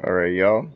All right, y'all.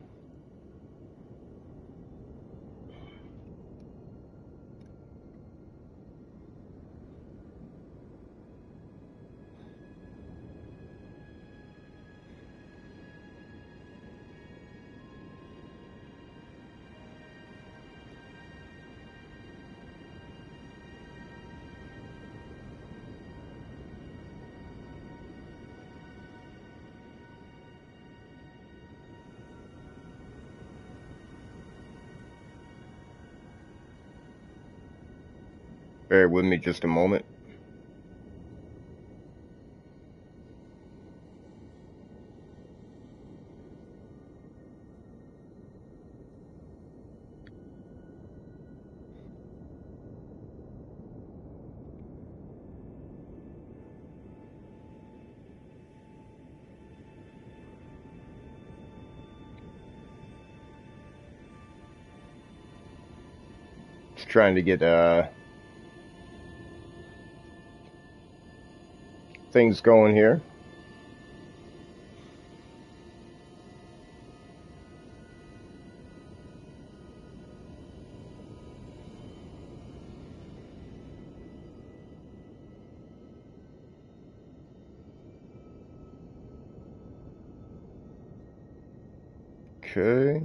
Bear with me just a moment. Just trying to get things going here. Okay.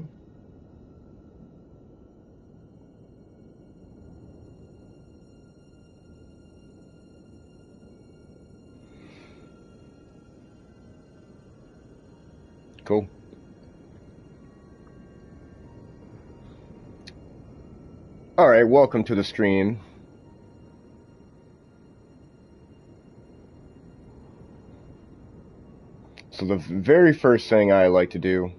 Cool. All right, welcome to the stream. So the very first thing I like to do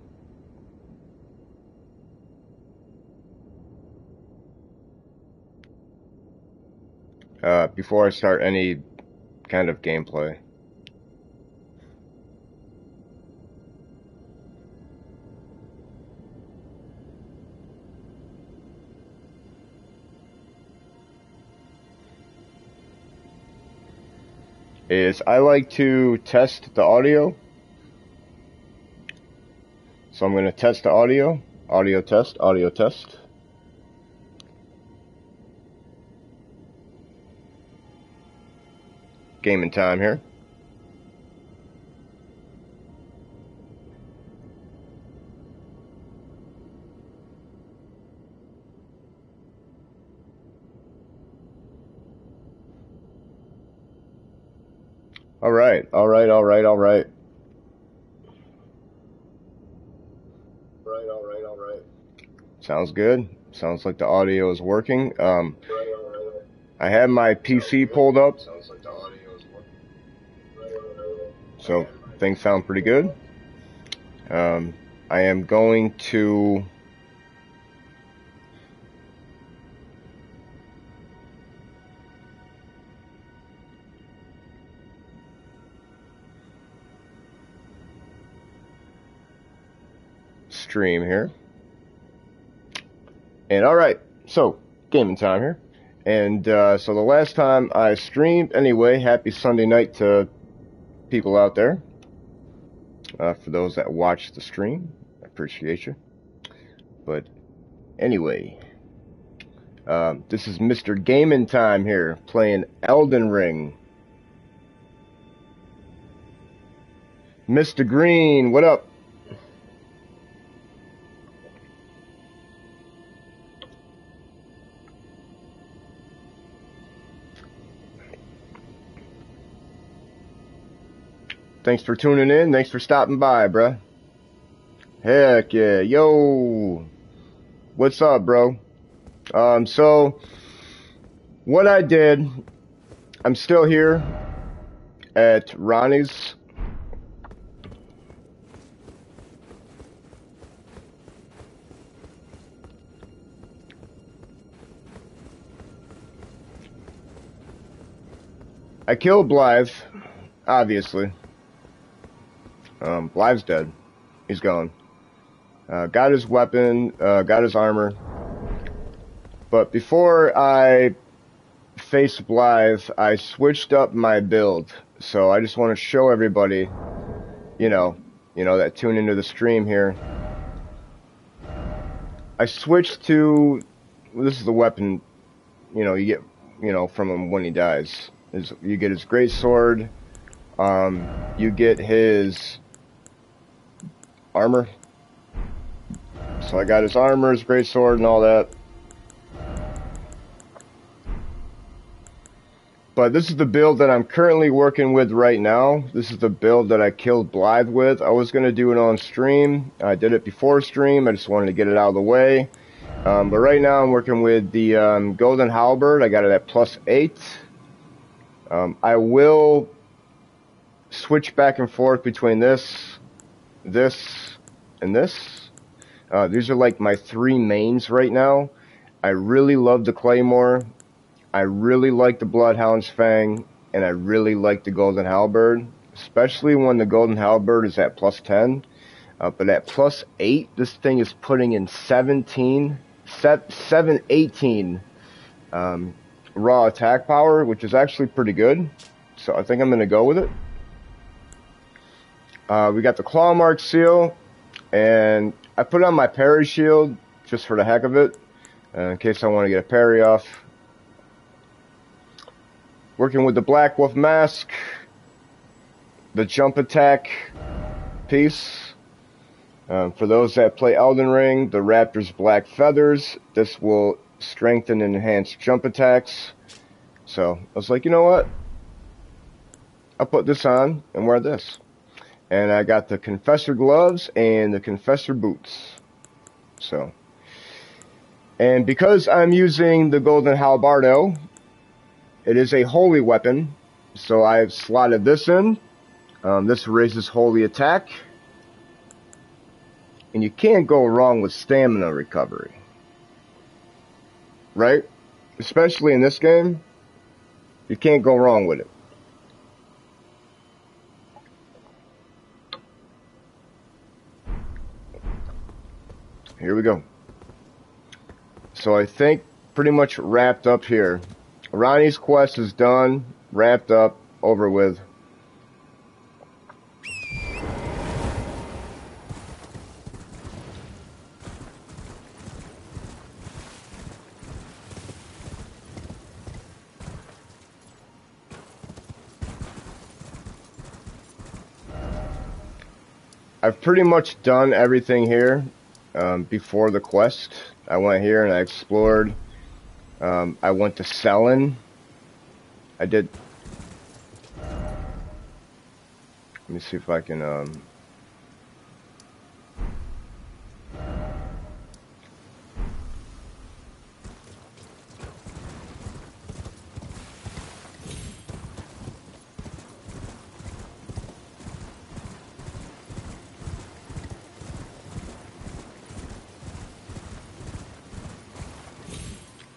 before I start any kind of gameplay is I like to test the audio. So I'm going to test the audio. Audio test, audio test. Gaming time here. All right, all right, all right, all right. Sounds good. Sounds like the audio is working. I have my PC pulled up, so things sound pretty good. I am going to stream here. And all right, so gaming time here. And so the last time I streamed, anyway, happy Sunday night to people out there. For those that watch the stream, I appreciate you. But anyway, this is Mr. Gaming Time here, playing Elden Ring. Mr. Green, what up? Thanks for tuning in. Thanks for stopping by, bruh. Heck yeah. Yo. What's up, bro? So, what I did, I'm still here at Rannis. I killed Blaidd, obviously. Blaidd's dead. He's gone. Got his weapon, got his armor. But before I faced Blaidd, I switched up my build. So I just want to show everybody, you know, that tune into the stream here, I switched to, this is the weapon, you know, you get, you know, from him when he dies. You get his great sword, you get his armor. So I got his armor, his great sword, and all that. But this is the build that I'm currently working with right now. This is the build that I killed Blaidd with. I was going to do it on stream. I did it before stream. I just wanted to get it out of the way. But right now I'm working with the Golden Halberd. I got it at +8. I will switch back and forth between this, and this. These are like my 3 mains right now. I really love the Claymore. I really like the Bloodhound's Fang, and I really like the Golden Halberd, especially when the Golden Halberd is at +10. But at +8, this thing is putting in 718 raw attack power, which is actually pretty good. So I think I'm going to go with it. We got the Claw Mark Seal, and I put on my parry shield just for the heck of it, in case I want to get a parry off. Working with the Black Wolf Mask, the jump attack piece. For those that play Elden Ring, the Raptor's Black Feathers. This will strengthen and enhance jump attacks. So I was like, you know what? I'll put this on and wear this. And I got the Confessor Gloves and the Confessor Boots. So, and because I'm using the Golden Halbardo, it is a holy weapon, so I've slotted this in. This raises holy attack. And you can't go wrong with stamina recovery. Right? Especially in this game, you can't go wrong with it. Here we go. So I think pretty much wrapped up here. Rannis' quest is done, wrapped up, over with. I've pretty much done everything here before the quest. I went here and I explored. I went to Selin. I did. Let me see if I can.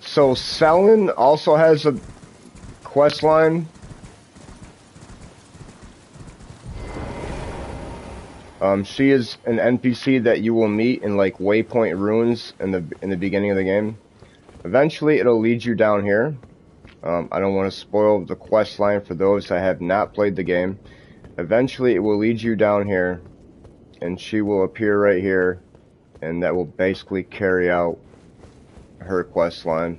So Selin also has a quest line. She is an NPC that you will meet in like Waypoint Ruins in the beginning of the game. Eventually, it'll lead you down here. I don't want to spoil the quest line for those that have not played the game. Eventually, it will lead you down here, and she will appear right here, and that will basically carry out her quest line.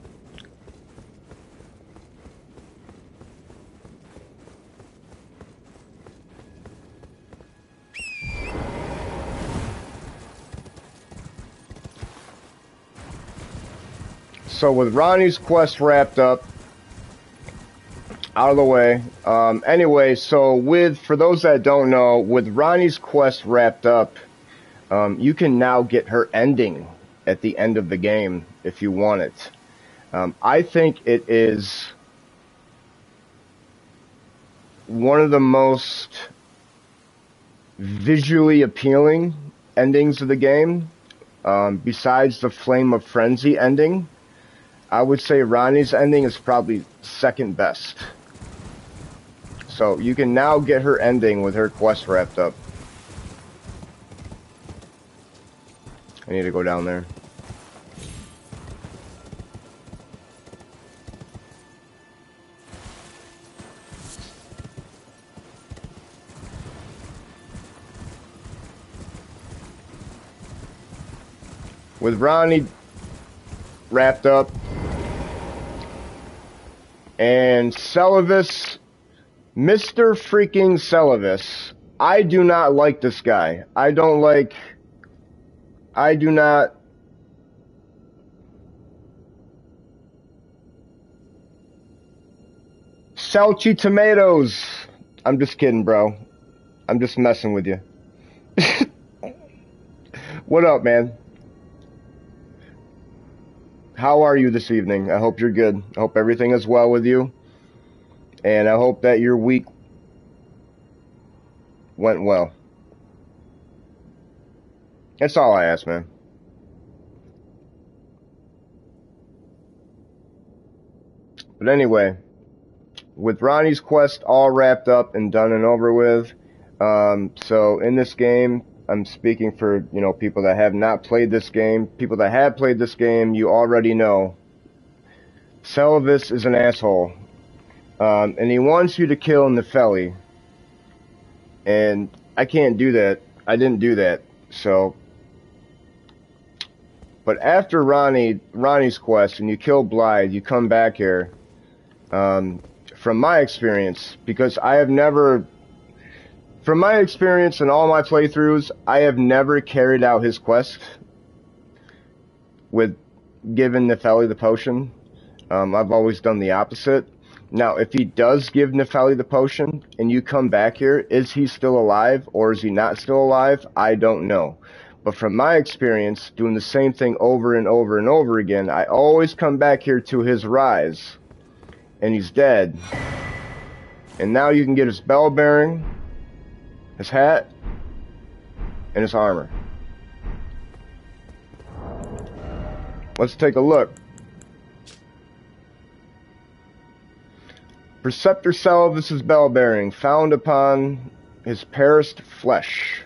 So with Ronnie's quest wrapped up, out of the way. Anyway, so for those that don't know, with Ronnie's quest wrapped up, you can now get her ending at the end of the game if you want it. I think it is one of the most visually appealing endings of the game, besides the Flame of Frenzy ending. I would say Ronnie's ending is probably second best. So you can now get her ending with her quest wrapped up. I need to go down there. with Ronnie wrapped up and Celavis, Mr. freaking Celavis. I do not like this guy. I do not. Salty tomatoes. I'm just kidding, bro. I'm just messing with you. What up, man? How are you this evening? I hope you're good. I hope everything is well with you. And I hope that your week went well. That's all I ask, man. But anyway, with Ronnie's quest all wrapped up and done and over with, so in this game, I'm speaking for, you know, people that have not played this game. People that have played this game, you already know. Celavis is an asshole. And he wants you to kill Nepheli. And I can't do that. I didn't do that. So, but after Ronnie's quest and you kill Blaidd, you come back here. From my experience, because I have never, from my experience in all my playthroughs, I have never carried out his quest with giving Nepheli the potion. I've always done the opposite. Now, if he does give Nepheli the potion and you come back here, is he still alive or is he not still alive? I don't know. But from my experience, doing the same thing over and over and over again, I always come back here to his rise. And he's dead. And now you can get his bell bearing, his hat, and his armor. Let's take a look. Preceptor Celavis' bell bearing, found upon his perished flesh.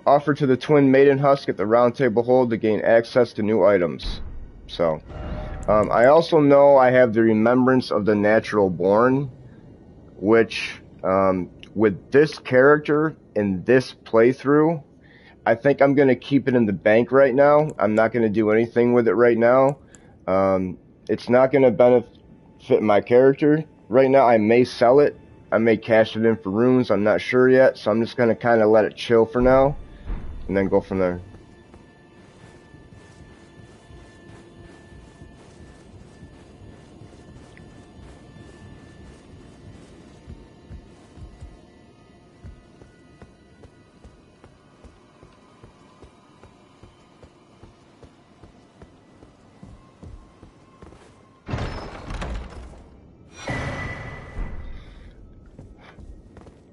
Offered to the twin maiden husk at the round table hold to gain access to new items. So, I also know I have the remembrance of the natural born, which, with this character in this playthrough, I think I'm going to keep it in the bank right now. I'm not going to do anything with it right now. It's not going to benefit my character. Right now, I may sell it. I may cash it in for runes. I'm not sure yet, so I'm just going to kind of let it chill for now, and then go from there.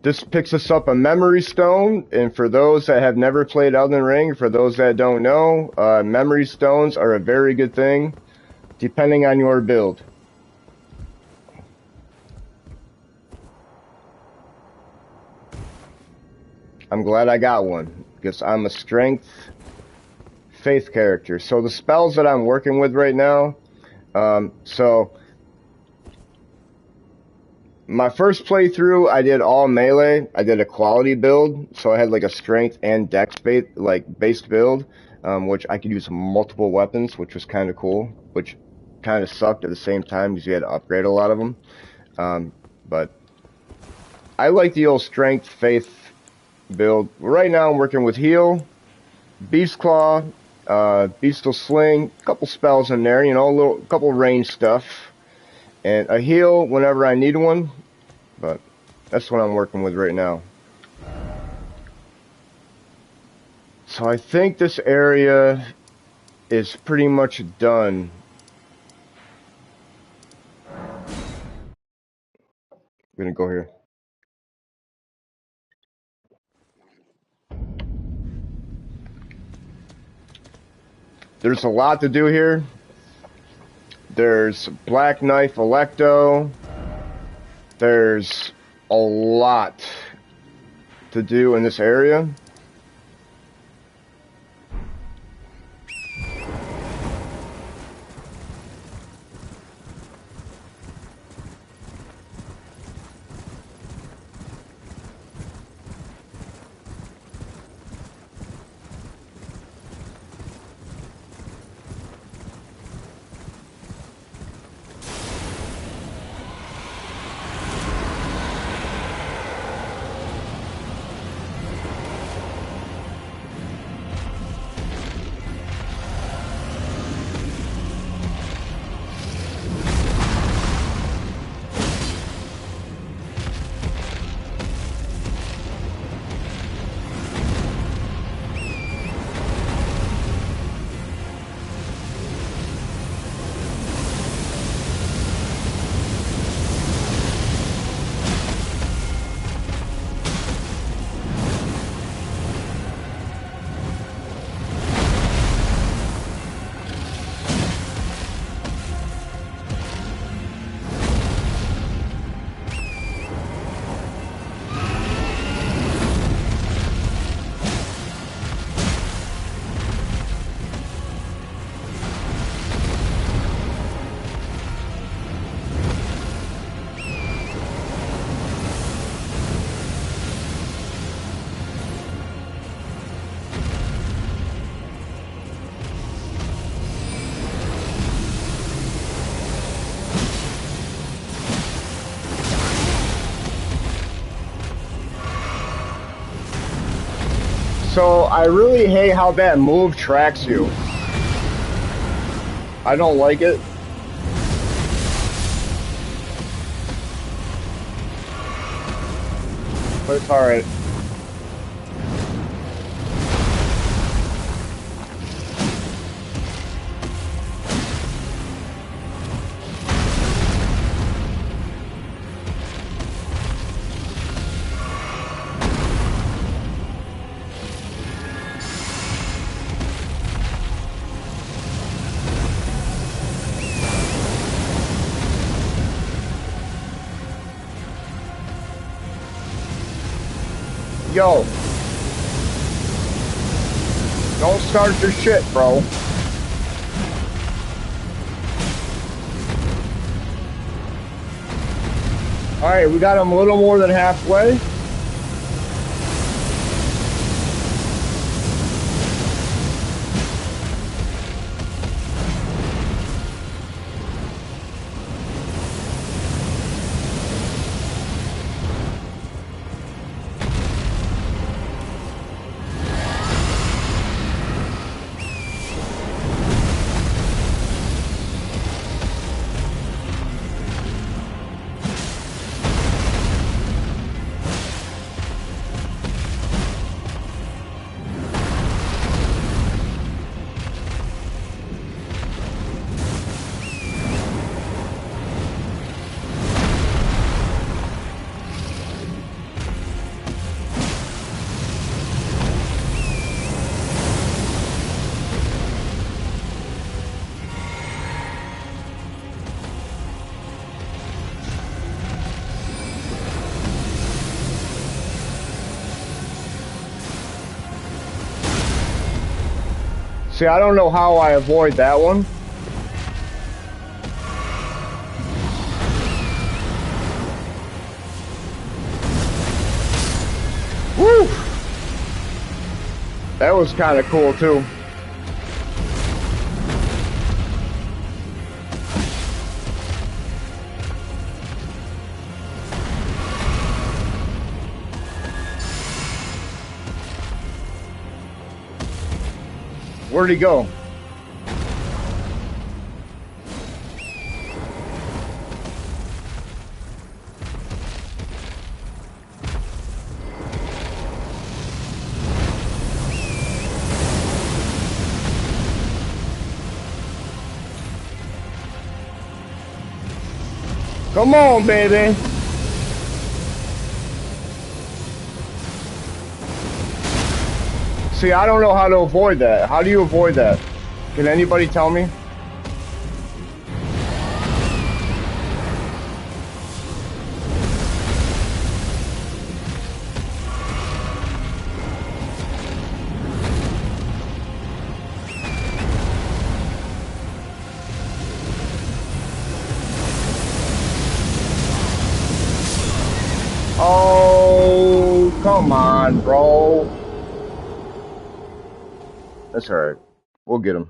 This picks us up a memory stone, and for those that have never played Elden Ring, for those that don't know, memory stones are a very good thing, depending on your build. I'm glad I got one, because I'm a strength faith character. So the spells that I'm working with right now, my first playthrough, I did all melee. I did a quality build, so I had like a strength and dex based build, which I could use multiple weapons, which was kind of cool, which kind of sucked at the same time because you had to upgrade a lot of them. But I like the old strength faith build. Right now I'm working with heal, beast claw, beastal sling, a couple spells in there, you know, a couple range stuff. And a heal whenever I need one, but that's what I'm working with right now. So I think this area is pretty much done. I'm gonna go here. There's a lot to do here. There's Black Knife Electo. There's a lot to do in this area. So I really hate how that move tracks you. I don't like it. But it's alright. Yo. Don't start your shit, bro. Alright, we got him a little more than halfway. See, I don't know how I avoid that one. Woo! That was kind of cool, too. Where'd he go? Come on, baby. See, I don't know how to avoid that. How do you avoid that? Can anybody tell me? Oh, come on, bro. That's alright. We'll get him.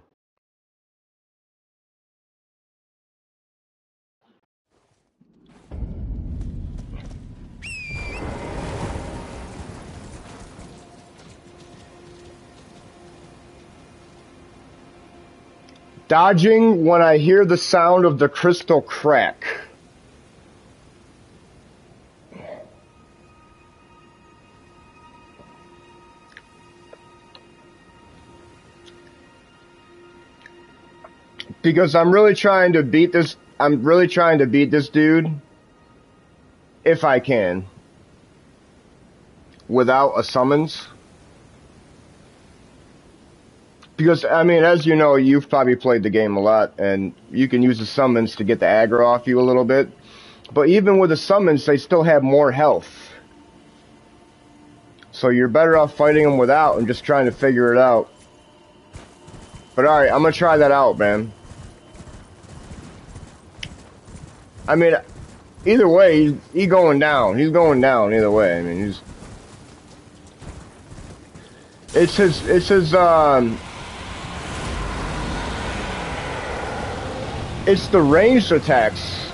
Dodging when I hear the sound of the crystal crack. Because I'm really trying to beat this. I'm really trying to beat this dude. If I can. Without a summons. Because, I mean, as you know, you've probably played the game a lot, and you can use the summons to get the aggro off you a little bit. But even with the summons, they still have more health. So you're better off fighting them without and just trying to figure it out. But alright, I'm gonna try that out, man. I mean, either way, he's going down. He's going down either way. I mean, he's... It's his, it's the ranged attacks.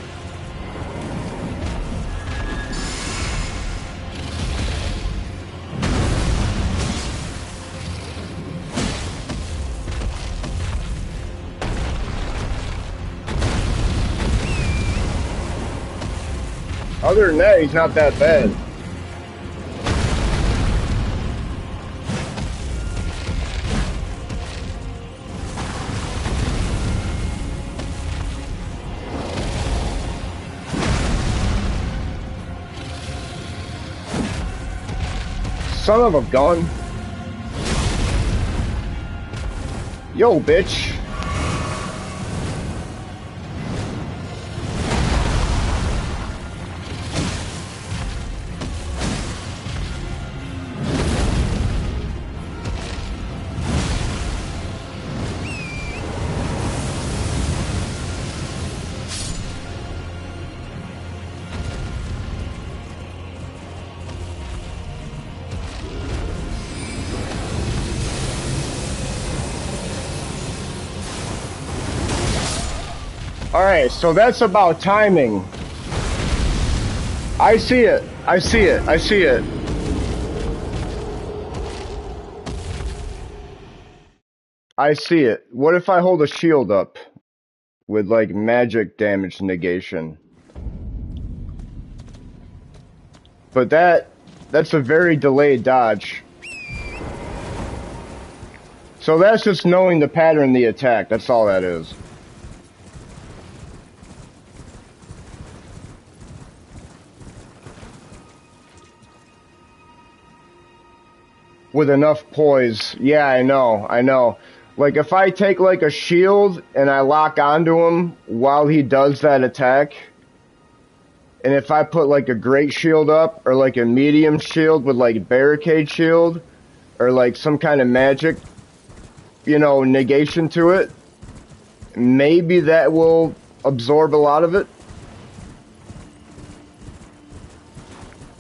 Other than that, he's not that bad. Son of a gun. Yo, bitch. Alright, so that's about timing. I see it. I see it. I see it. I see it. What if I hold a shield up with like magic damage negation? But that's a very delayed dodge. So that's just knowing the pattern of the attack. That's all that is. With enough poise. Yeah, I know. Like, if I take, like, a shield and I lock onto him while he does that attack, and if I put, like, a great shield up, or, like, a medium shield with, like, barricade shield, or, like, some kind of magic, you know, negation to it, maybe that will absorb a lot of it.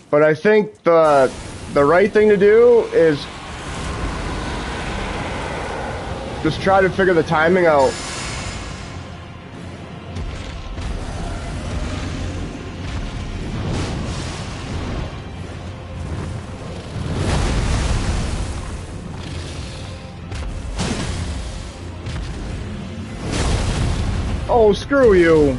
But I think the right thing to do is just try to figure the timing out. Oh, screw you.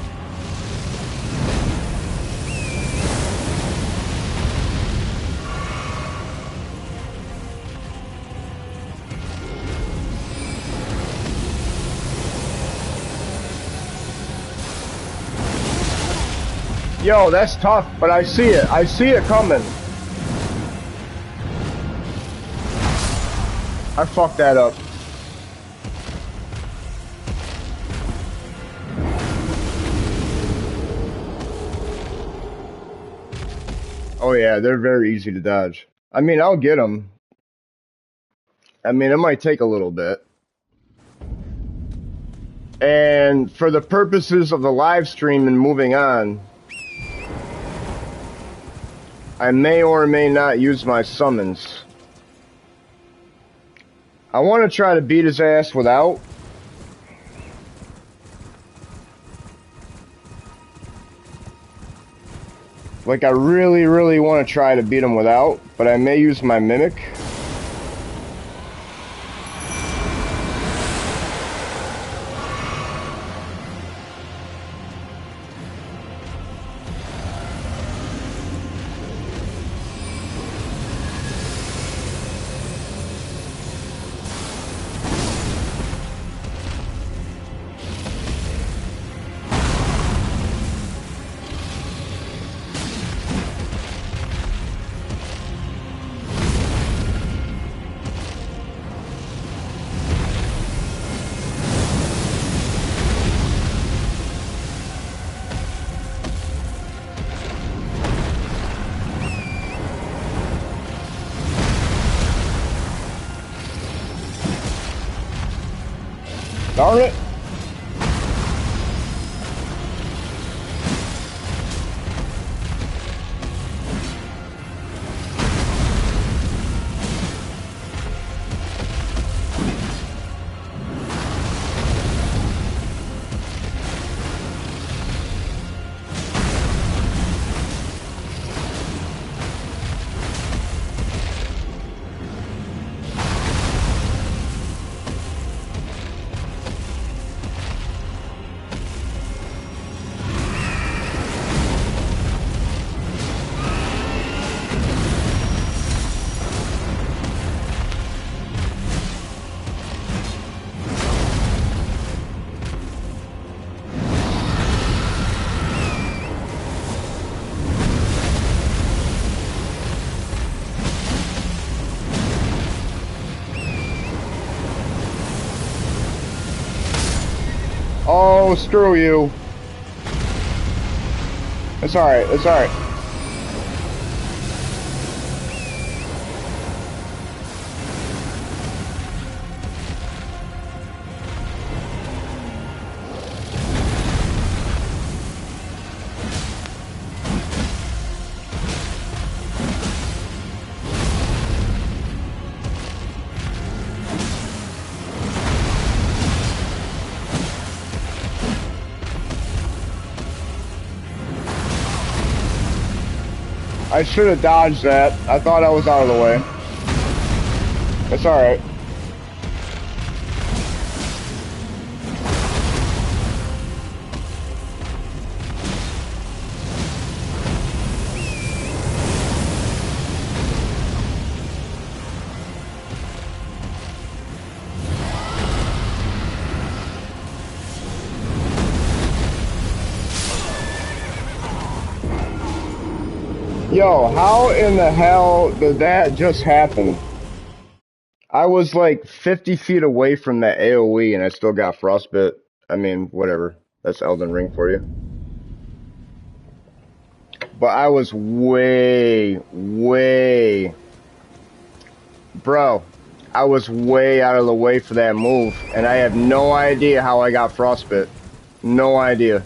Yo, that's tough, but I see it. I see it coming. I fucked that up. Oh yeah, they're very easy to dodge. I mean, I'll get them. I mean, it might take a little bit. And for the purposes of the live stream and moving on, I may or may not use my summons. I want to try to beat his ass without. Like, I really, really want to try to beat him without, but I may use my mimic. Darn it. screw you. It's alright, it's alright. I should have dodged that. I thought I was out of the way. It's alright. Yo, how in the hell did that just happen? I was like 50 feet away from that AoE and I still got frostbit. I mean, whatever. That's Elden Ring for you. But I was way... Bro, I was way out of the way for that move. And I have no idea how I got frostbit. No idea.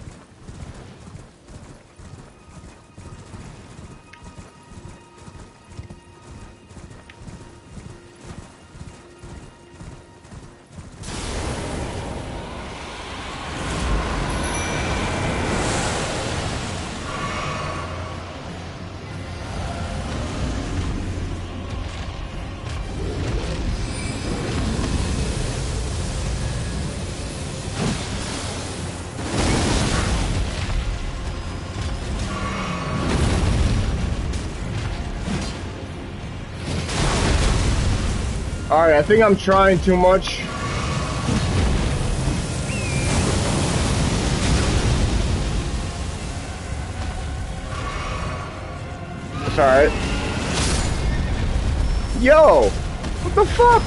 Alright, I think I'm trying too much. It's alright. Yo! What the fuck?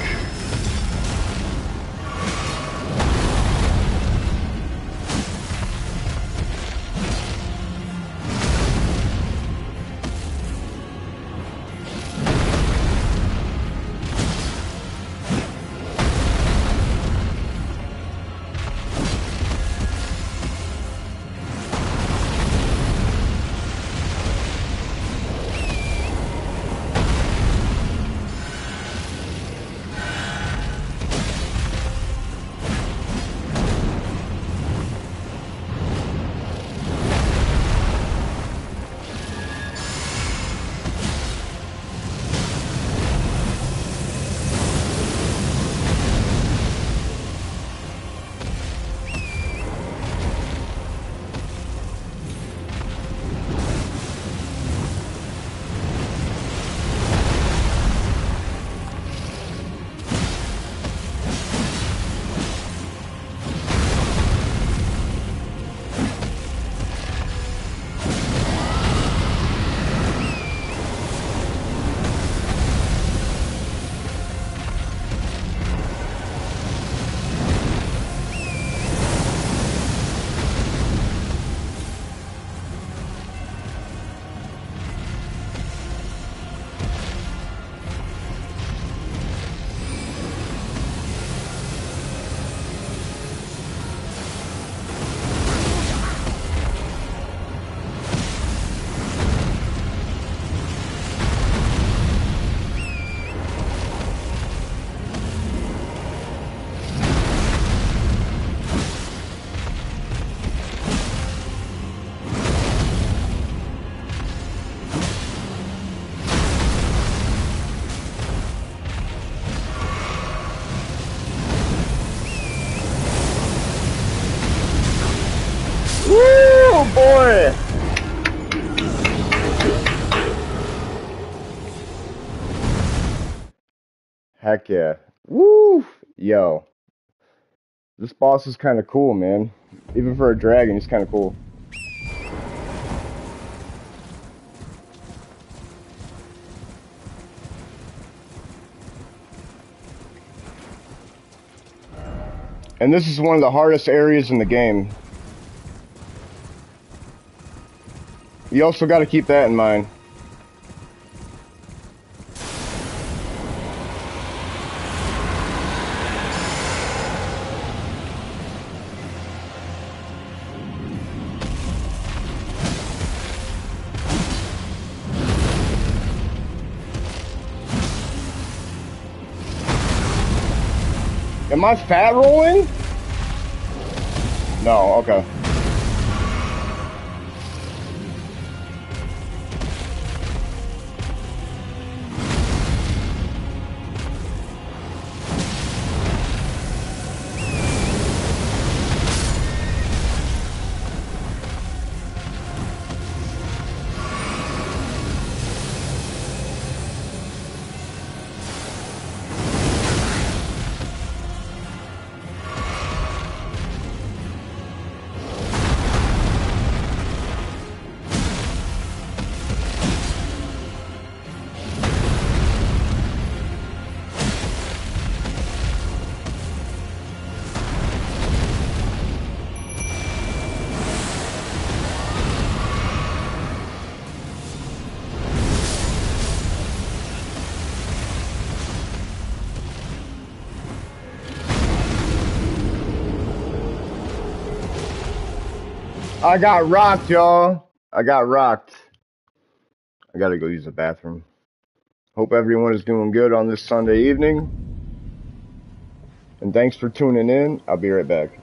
Boy! Heck yeah. Woo! Yo. This boss is kind of cool, man. Even for a dragon, he's kind of cool. And this is one of the hardest areas in the game. You also got to keep that in mind. Am I fat rolling? No, okay. I got rocked, y'all. I got rocked. I gotta go use the bathroom. Hope everyone is doing good on this Sunday evening. And thanks for tuning in. I'll be right back.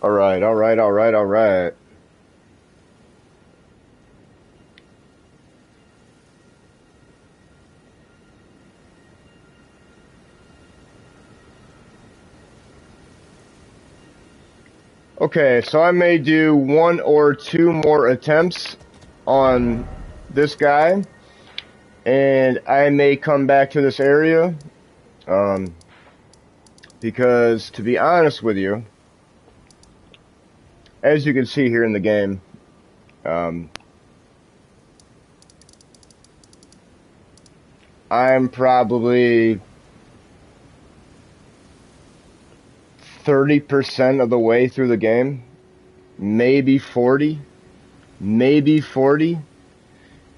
All right. Okay, so I may do 1 or 2 more attempts on this guy, and I may come back to this area, because to be honest with you, as you can see here in the game, I'm probably 30% of the way through the game, maybe 40.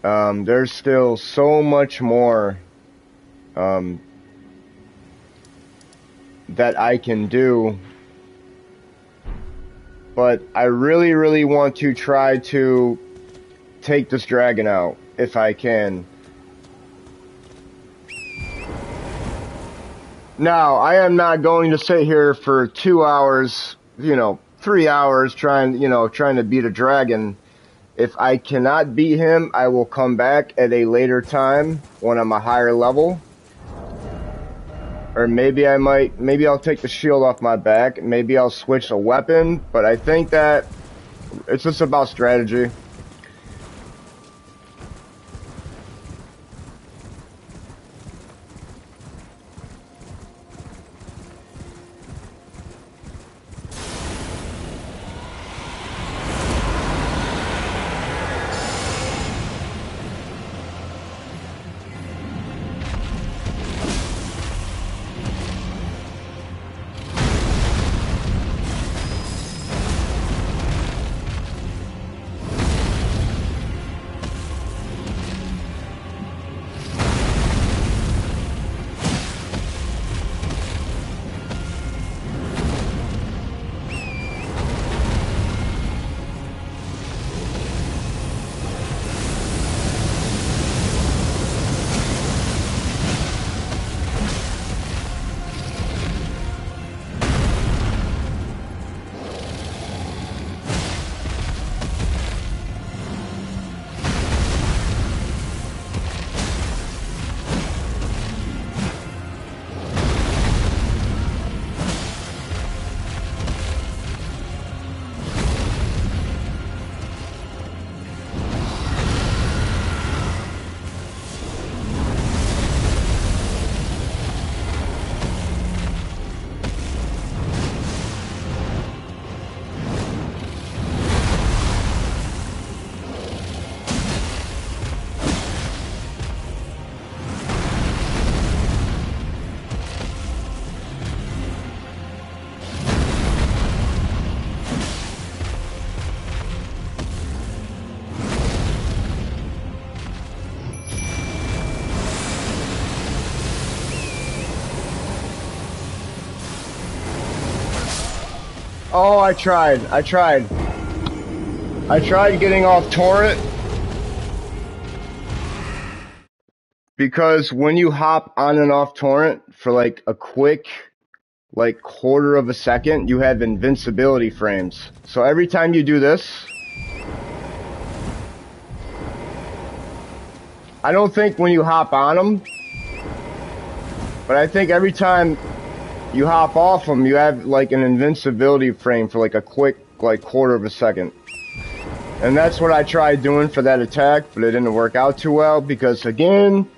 There's still so much more that I can do, but I really want to try to take this dragon out if I can. Now, I am not going to sit here for 2 hours, 3 hours trying to beat a dragon. If I cannot beat him, I will come back at a later time when I'm a higher level. Or maybe I'll take the shield off my back, maybe I'll switch a weapon, but I think that it's just about strategy. Oh, I tried. I tried getting off torrent because when you hop on and off torrent for like a quick, like quarter of a second, you have invincibility frames. So every time you do this, I don't think when you hop on them, but I think every time you hop off them, you have like an invincibility frame for like a quick, like quarter of a second. And that's what I tried doing for that attack, but it didn't work out too well because again,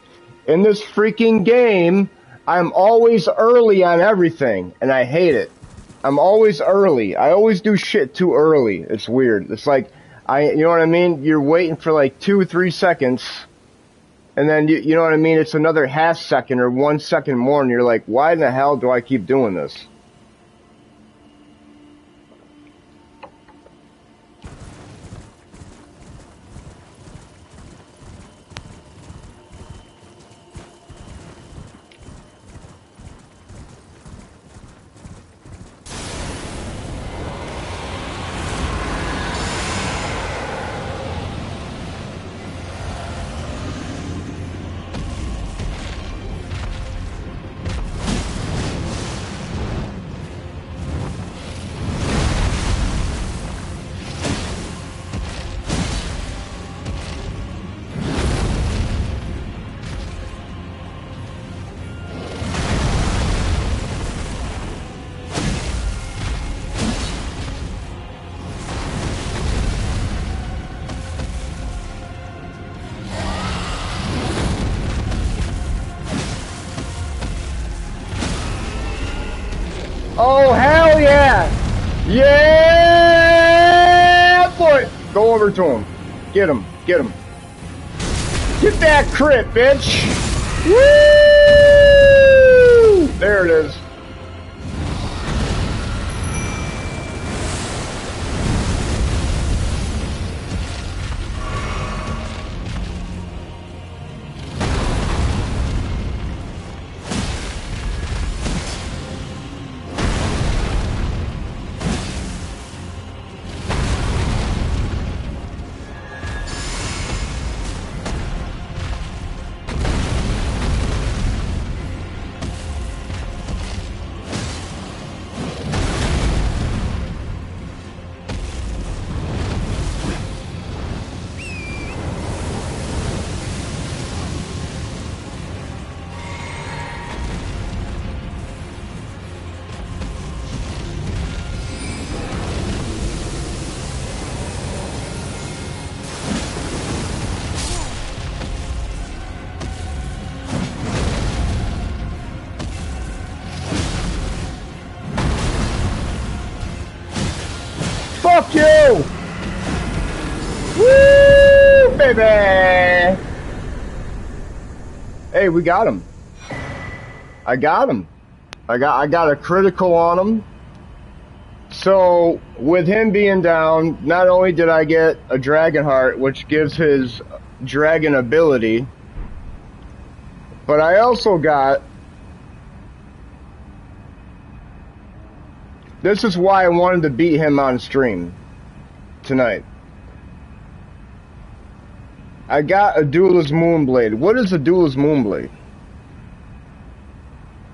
in this freaking game, I'm always early on everything, and I hate it. I'm always early. I always do shit too early. It's weird. It's like, you know what I mean? You're waiting for like 2 or 3 seconds, and then you know what I mean? It's another half second or 1 second more, and you're like, why in the hell do I keep doing this? Oh, hell yeah! Yeah, boy! Go over to him. Get him. Get him. Get that crit, bitch! Woo! There it is. Fuck you! Woo, baby! Hey, we got him. I got him. I got a critical on him. So, with him being down, not only did I get a dragon heart, which gives his dragon ability, but I also got... This is why I wanted to beat him on stream tonight. I got a Duelist Moonblade. What is a Duelist Moonblade?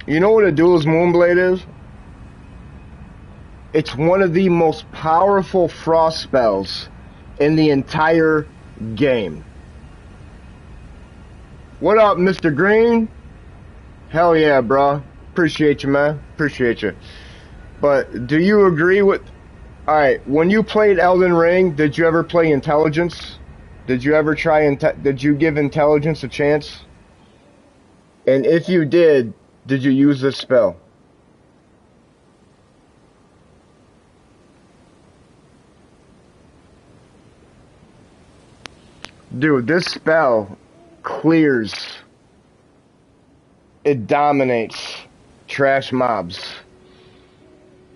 You know what a Duelist Moonblade is? It's one of the most powerful frost spells in the entire game. What up, Mr. Green? Hell yeah, bro. Appreciate you, man. Appreciate you. But do you agree with... Alright, when you played Elden Ring, did you ever play Intelligence? Did you ever try... Did you give Intelligence a chance? And if you did you use this spell? Dude, this spell clears... It dominates trash mobs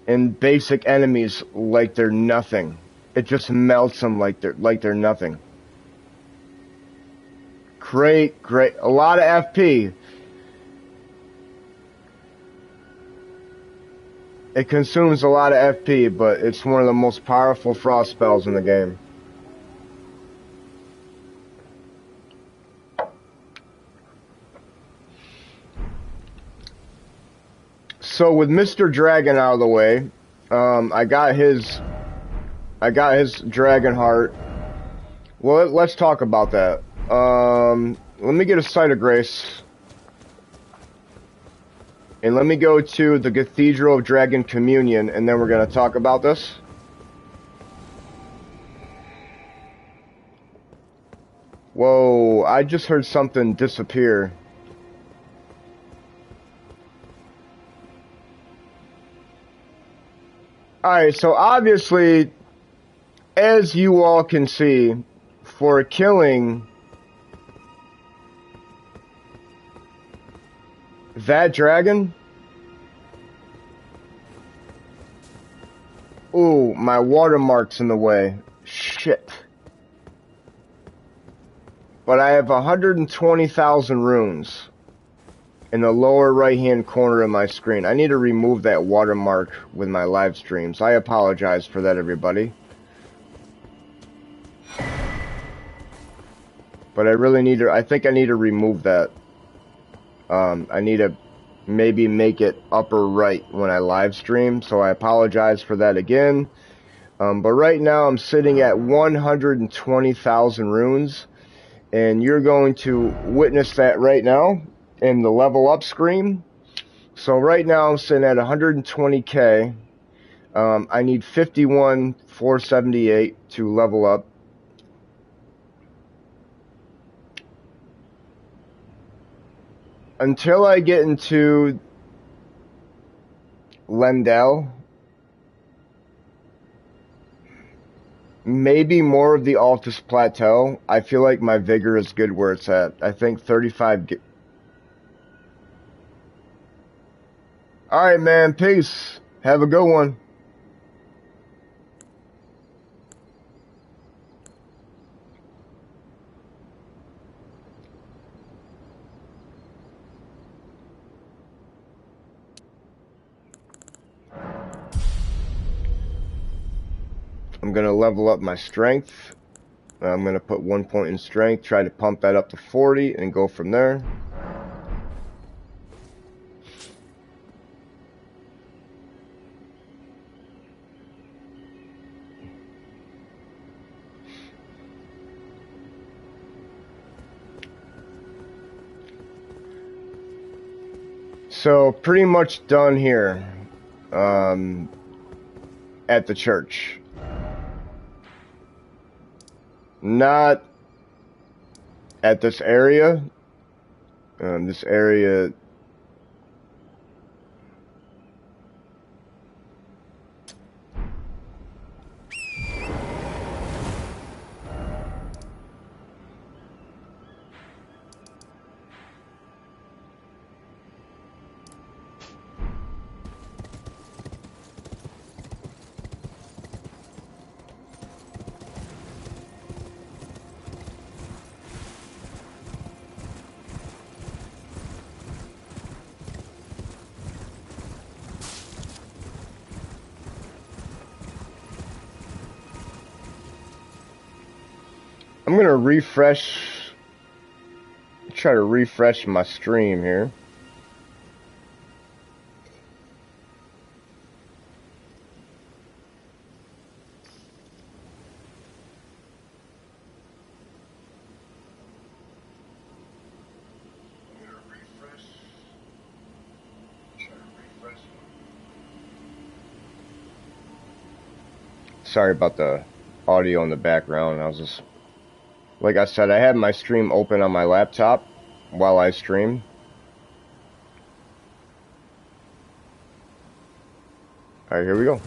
and basic enemies like they're nothing. It just melts them like they're nothing. Great, a lot of FP. It consumes a lot of FP, but it's one of the most powerful frost spells in the game. So with Mr. Dragon out of the way, I got his dragon heart. Well, let's talk about that. Let me get a site of grace. And let me go to the Cathedral of Dragon Communion, and then we're going to talk about this. Whoa, I just heard something disappear. Alright, so obviously, as you all can see, for killing that dragon... Ooh, my watermark's in the way. Shit. But I have 120,000 runes in the lower right-hand corner of my screen. I need to remove that watermark with my live streams. I apologize for that, everybody. But I really need to... I think I need to remove that. I need to maybe make it upper right when I live stream, so I apologize for that again. But right now I'm sitting at 120,000 runes, and you're going to witness that right now in the level up screen. So right now I'm sitting at 120k. I need 51,478 to level up. Until I get into Lendell, maybe more of the Altus Plateau. I feel like my vigor is good where it's at. I think 35... Alright, man. Peace. Have a good one. I'm going to level up my strength. I'm going to put 1 point in strength, try to pump that up to 40, and go from there. So, pretty much done here at the church. Not at this area. This area... I'm gonna try to refresh my stream here. Sorry about the audio in the background. I was just... Like I said, I had my stream open on my laptop while I stream. Alright, here we go.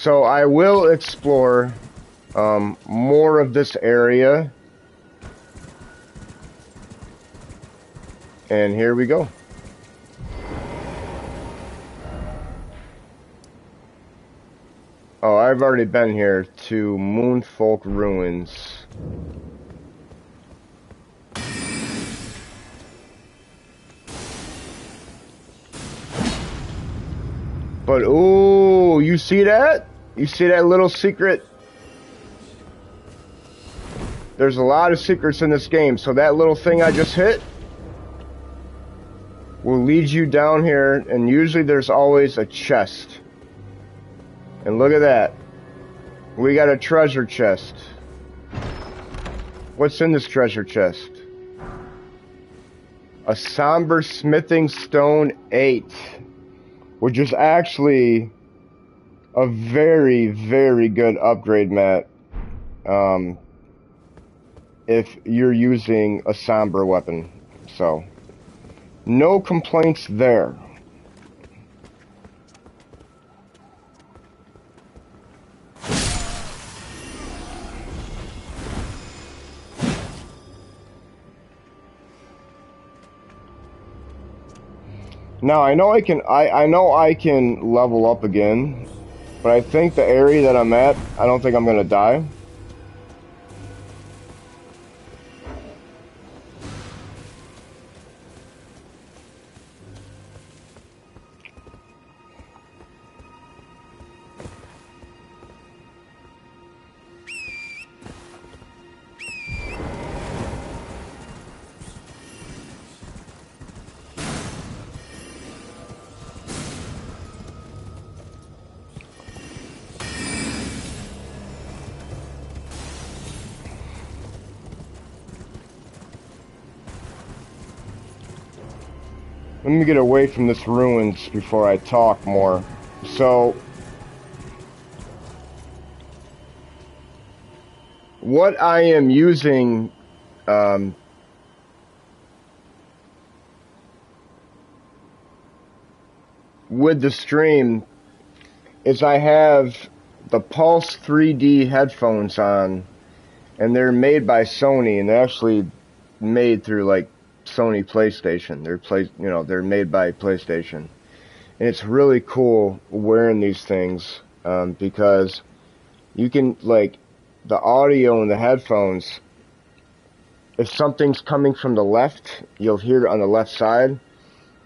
So I will explore more of this area. And here we go. Oh, I've already been here to Moonfolk Ruins. But, ooh, you see that? You see that little secret? There's a lot of secrets in this game, so that little thing I just hit will lead you down here, and usually there's always a chest. And look at that. We got a treasure chest. What's in this treasure chest? A somber smithing stone 8. Which is actually a very, very good upgrade, Matt. If you're using a somber weapon. So, no complaints there. Now I know I can level up again, but I think the area that I'm at, I don't think I'm gonna die. Let me get away from this ruins before I talk more. So, what I am using, with the stream is I have the Pulse 3D headphones on, and they're made by Sony, and they're actually made through like Sony PlayStation. They're made by PlayStation, and it's really cool wearing these things because you can like the audio in the headphones. If something's coming from the left, you'll hear it on the left side.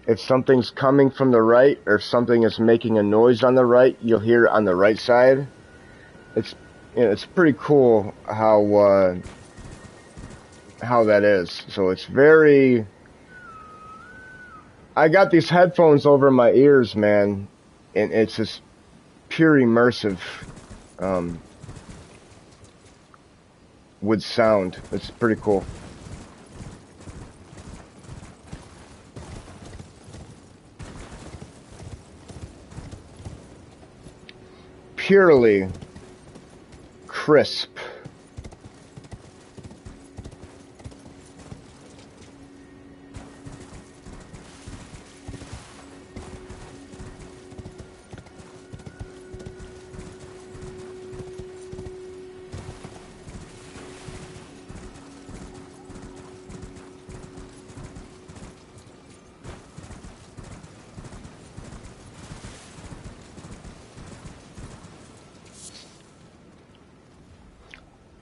If something's coming from the right, or if something is making a noise on the right, you'll hear it on the right side. It's pretty cool how that is. So it's very. I got these headphones over my ears, man, and it's just pure immersive with sound. It's pretty cool. Purely crisp.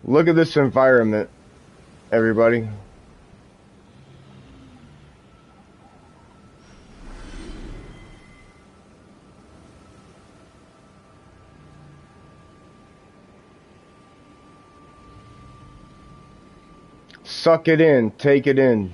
Look at this environment, everybody. Suck it in, take it in.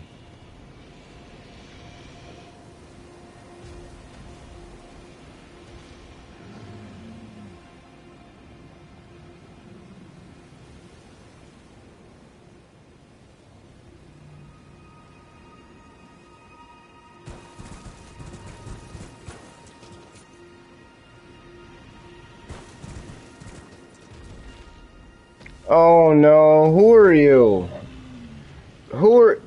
Oh no, who are you? Who are...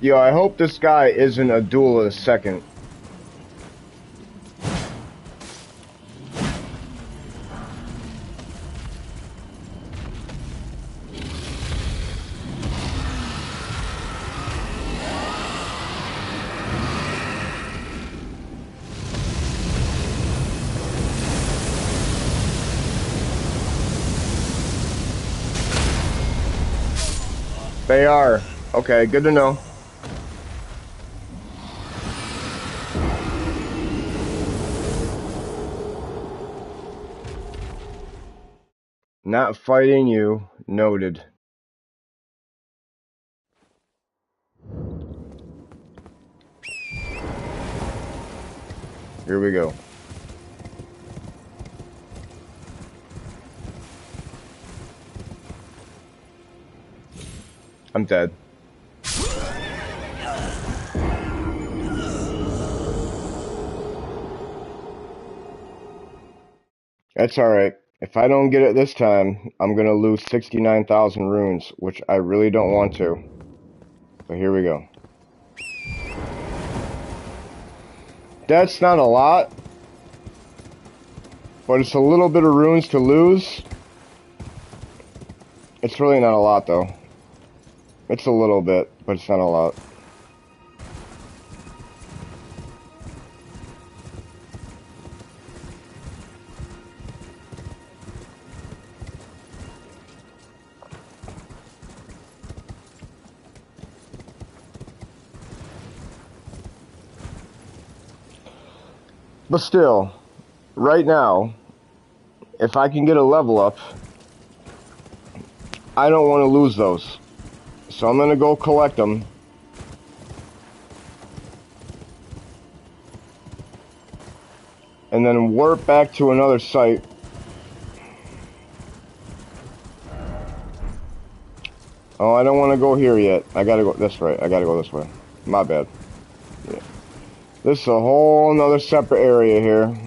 Yo, I hope this guy isn't a duelist second. They are. Okay, good to know. Not fighting you. Noted. Here we go. I'm dead. That's alright. If I don't get it this time, I'm gonna lose 69,000 runes, which I really don't want to. But here we go. That's not a lot, but it's a little bit of runes to lose. It's really not a lot, though. It's a little bit, but it's not a lot. But still, right now, if I can get a level up, I don't want to lose those. So I'm gonna go collect them. And then warp back to another site. Oh, I don't want to go here yet. I gotta go this way. I gotta go this way. My bad. Yeah. This is a whole nother separate area here.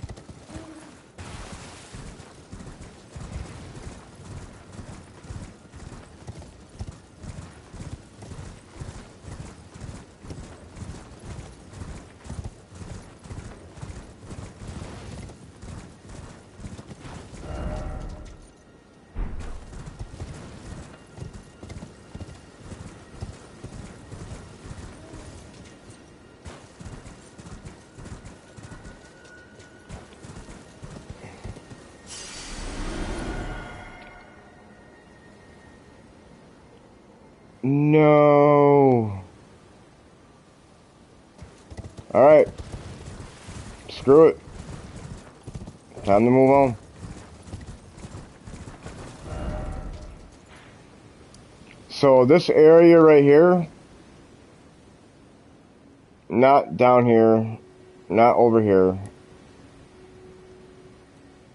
No. Alright. Screw it. Time to move on. So this area right here, not down here, not over here.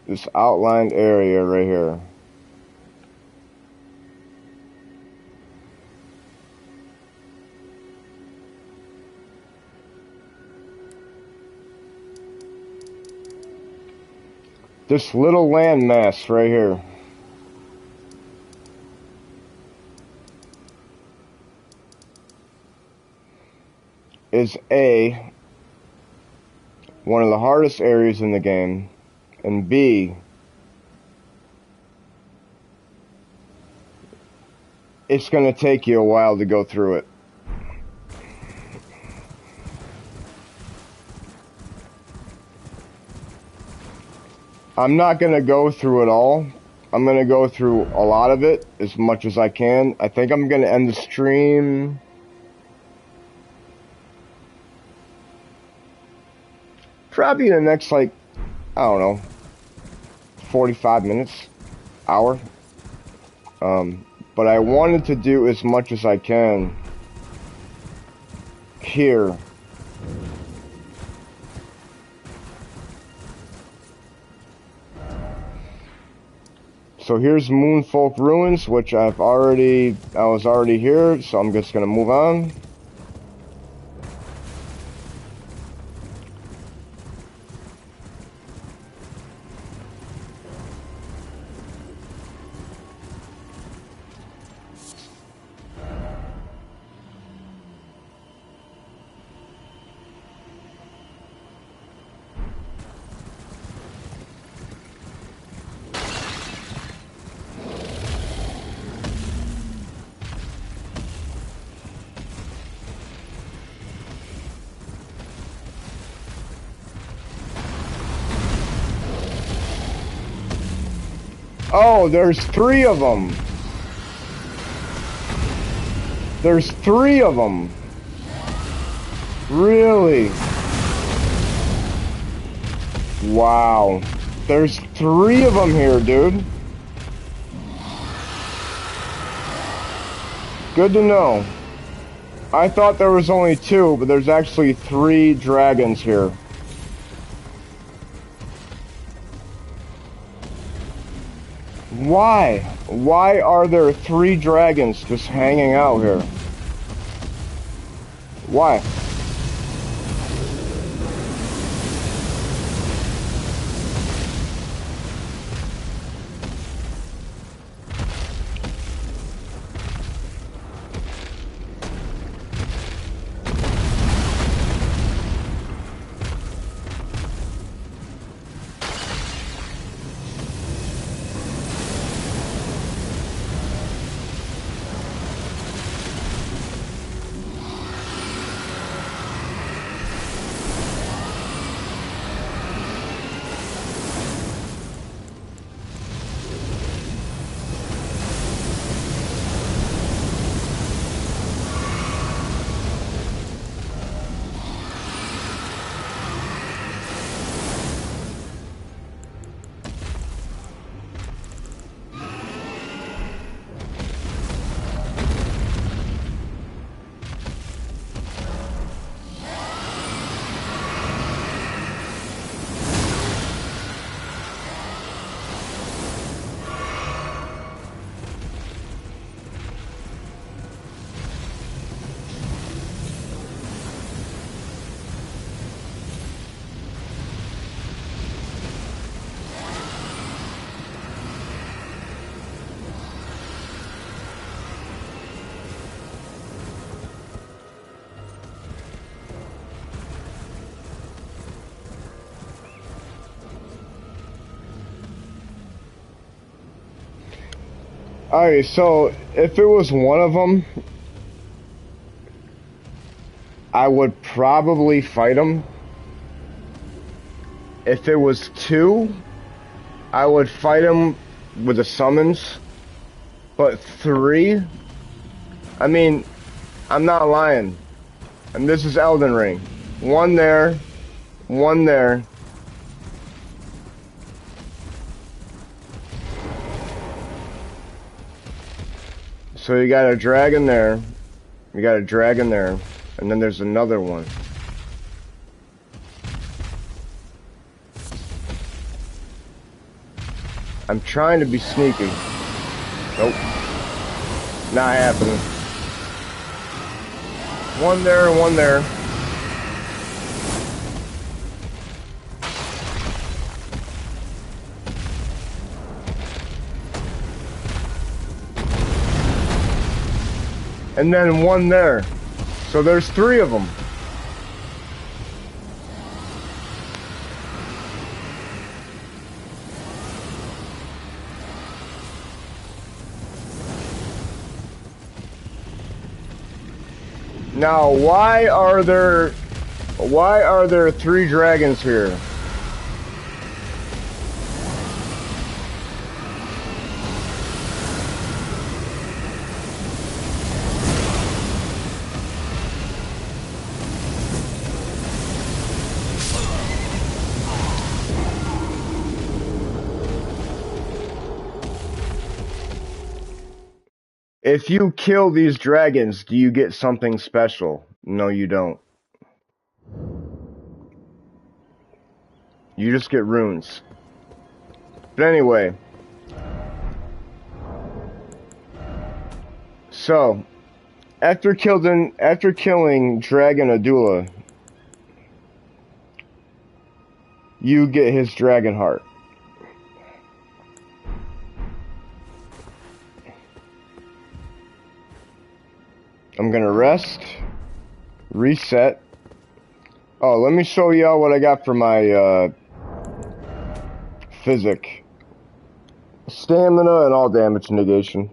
This outlined area right here. This little landmass right here. Is A, one of the hardest areas in the game, and B, it's going to take you a while to go through it. I'm not going to go through it all. I'm going to go through a lot of it, as much as I can. I think I'm going to end the stream probably in the next, like, I don't know, 45 minutes, hour. But I wanted to do as much as I can here. So here's Moonfolk Ruins, which I was already here, so I'm just gonna move on. Oh, there's 3 of them. There's 3 of them. Really? Wow. There's 3 of them here, dude. Good to know. I thought there was only 2, but there's actually 3 dragons here. Why? Why are there 3 dragons just hanging out here? Why? Alright, so if it was one of them, I would probably fight him. If it was 2, I would fight him with a summons. But 3, I mean, I'm not lying. And this is Elden Ring. 1 there, 1 there. So you got a dragon there, you got a dragon there, and then there's another one. I'm trying to be sneaky. Nope. Not happening. 1 there, 1 there. And then 1 there. So there's 3 of them. Now, why are there 3 dragons here? If you kill these dragons, do you get something special? No, you don't. You just get runes. But anyway. So, after killing Dragon Adula, you get his dragon heart. I'm gonna rest, reset. Oh, let me show y'all what I got for my physic. Stamina and all damage negation.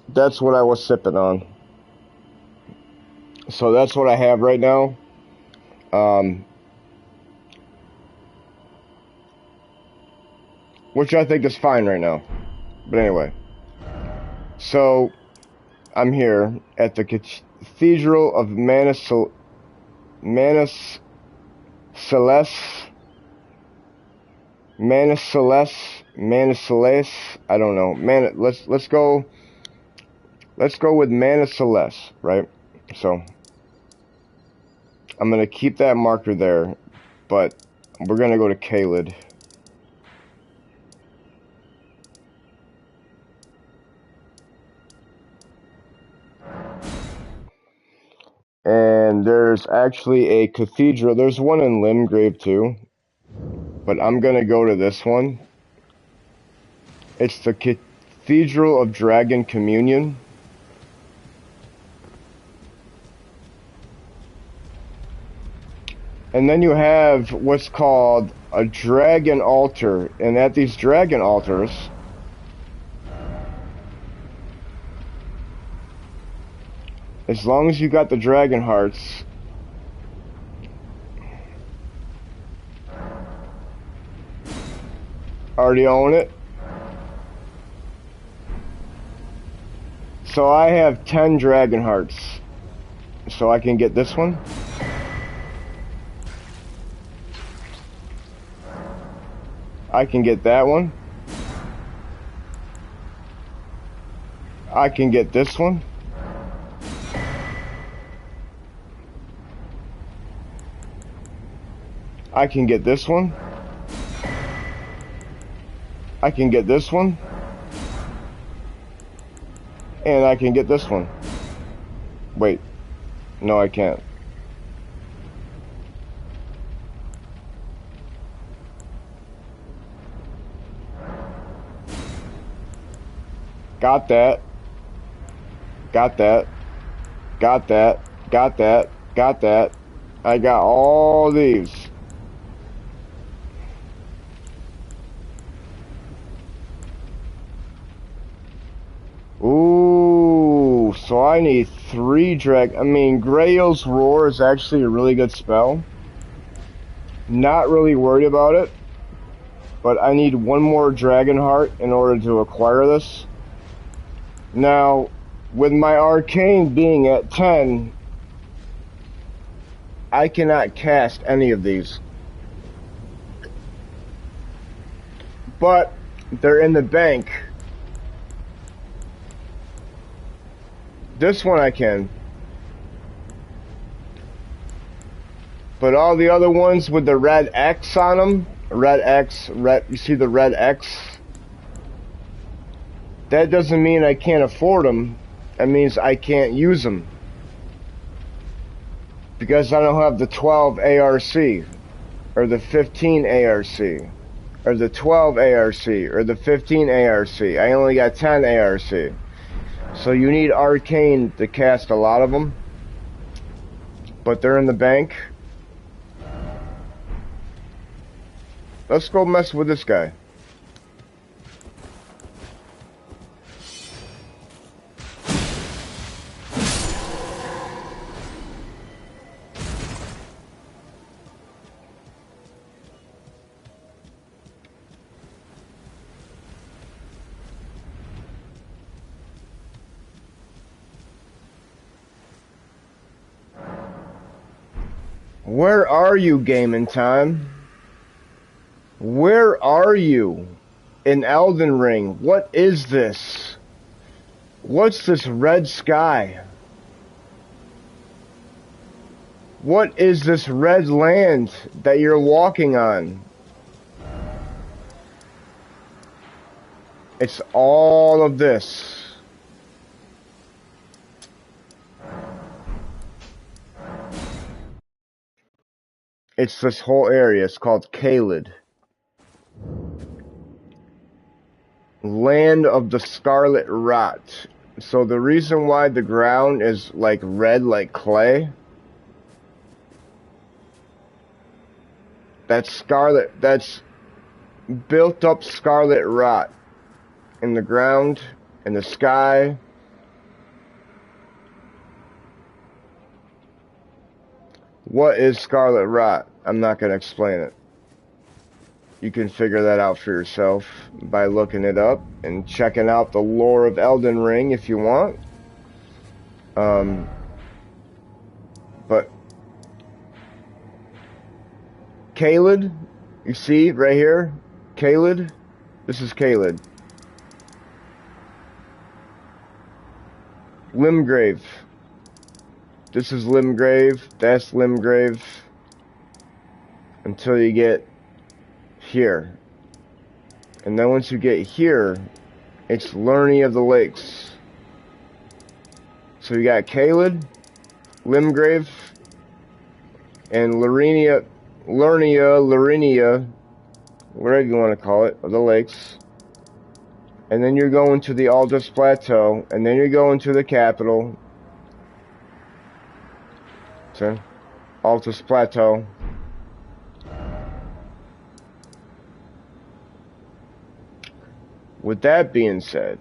That's what I was sipping on. So that's what I have right now. which I think is fine right now. But anyway, so I'm here at the Cathedral of Manus Celeste. I don't know. Let's go with Manus Celeste, right? So I'm gonna keep that marker there, but we're gonna go to Blaidd. And there's actually a cathedral. There's one in Limgrave too, but I'm gonna go to this one. It's the Cathedral of Dragon Communion. And then you have what's called a dragon altar. And at these dragon altars, as long as you got the dragon hearts, already own it. So I have 10 dragon hearts. So I can get this one. I can get that one. I can get this one. I can get this one. I can get this one. And I can get this one. Wait. No, I can't. Got that. Got that. Got that. Got that. Got that. I got all these. Ooh, so I need 3 Grail's Roar is actually a really good spell. Not really worried about it. But I need 1 more Dragon Heart in order to acquire this. Now, with my Arcane being at 10, I cannot cast any of these. But they're in the bank. This one I can. But all the other ones with the red X on them, you see the red X? That doesn't mean I can't afford them. That means I can't use them. Because I don't have the 12 ARC, or the 15 ARC, or the 12 ARC, or the 15 ARC. I only got 10 ARC. So you need Arcane to cast a lot of them. But they're in the bank. Let's go mess with this guy. Where are you, Gaming Time? Where are you in Elden Ring? What is this? What's this red sky? What is this red land that you're walking on? It's all of this. It's this whole area. It's called Blaidd. Land of the Scarlet Rot. So the reason why the ground is like red like clay, that's built up scarlet rot in the ground, in the sky. What is scarlet rot? I'm not going to explain it. You can figure that out for yourself by looking it up and checking out the lore of Elden Ring if you want. But Caelid, you see right here, Caelid. This is Caelid. Limgrave. This is Limgrave. That's Limgrave. Until you get here. And then once you get here, it's Lerny of the Lakes. So you got Caelid, Limgrave, and Lernia, whatever you want to call it, of the lakes. And then you're going to the Aldous Plateau, and then you're going to the capital. So, Aldous Plateau. With that being said,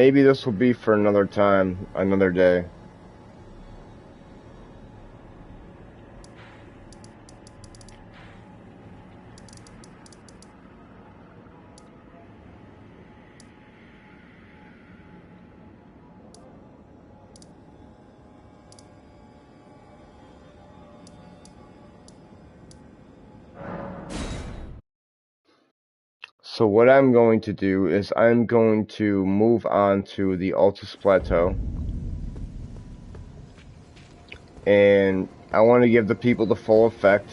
maybe this will be for another time, another day. So what I'm going to do is I'm going to move on to the Altus Plateau. And I want to give the people the full effect.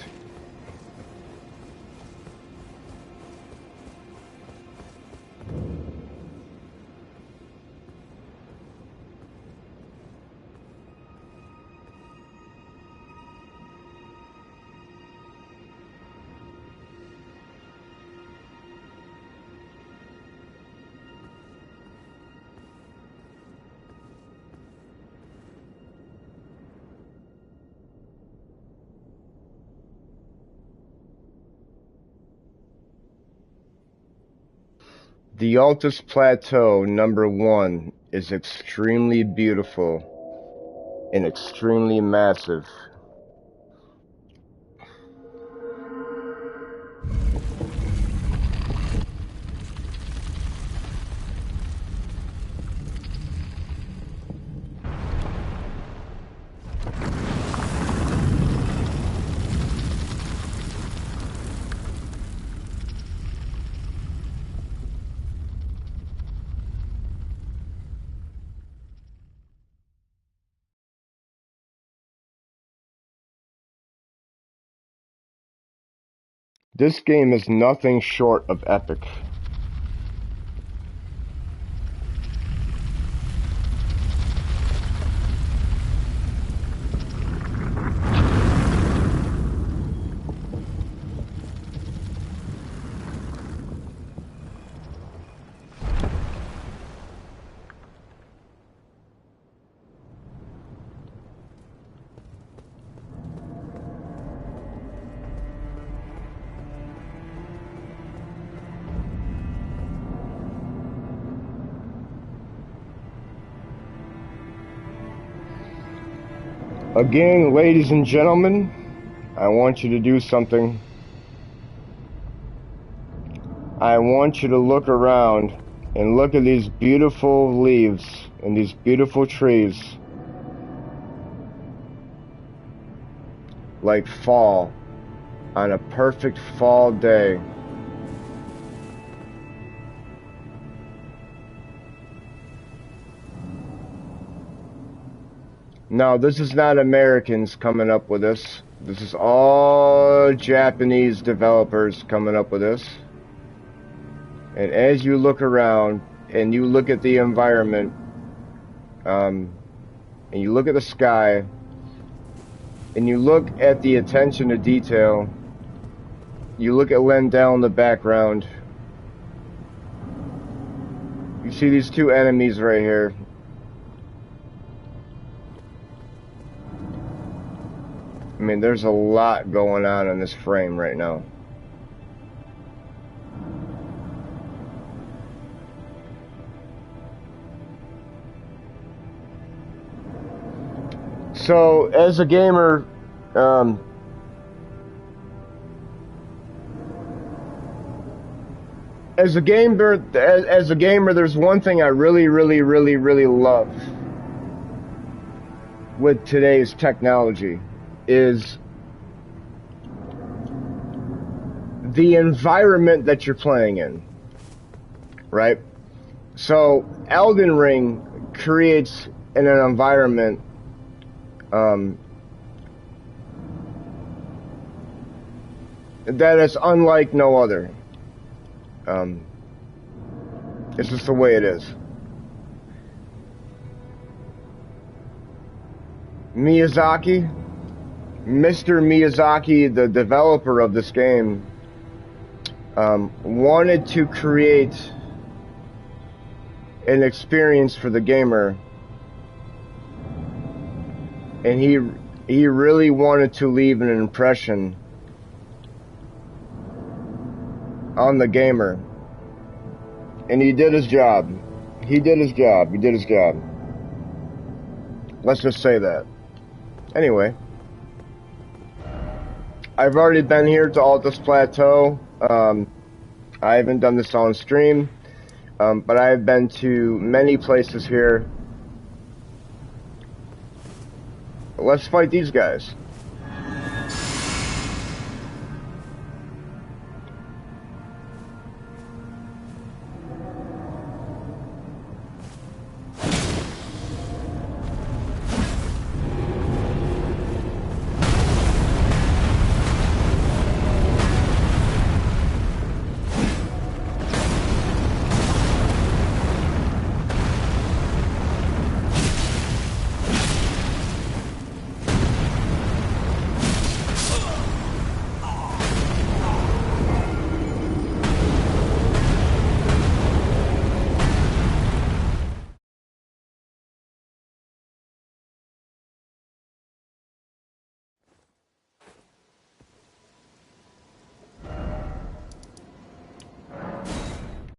The Altus Plateau #1 is extremely beautiful and extremely massive. This game is nothing short of epic. Again, ladies and gentlemen, I want you to do something. I want you to look around and look at these beautiful leaves and these beautiful trees. Like fall, on a perfect fall day. No, this is not Americans coming up with this. This is all Japanese developers coming up with this. And as you look around and you look at the environment, and you look at the sky, and you look at the attention to detail, you look at Lendell in the background, You see these two enemies right here. I mean, there's a lot going on in this frame right now. So, as a gamer, as a gamer, there's one thing I really love with today's technology is the environment that you're playing in, right? So, Elden Ring creates an environment that is unlike no other. It's just the way it is. Mr. Miyazaki, the developer of this game, wanted to create an experience for the gamer, and he really wanted to leave an impression on the gamer, and he did his job. He did his job. Let's just say that. Anyway, I've already been here to Altus Plateau. I haven't done this on stream, but I've been to many places here. Let's fight these guys.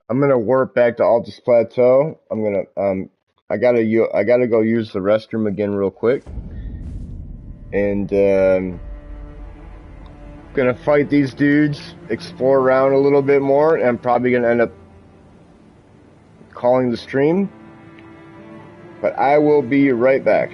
I'm gonna warp back to Altus Plateau. I'm gonna I gotta go use the restroom again real quick, and gonna fight these dudes, explore around a little bit more, and I'm probably gonna end up calling the stream. But I will be right back.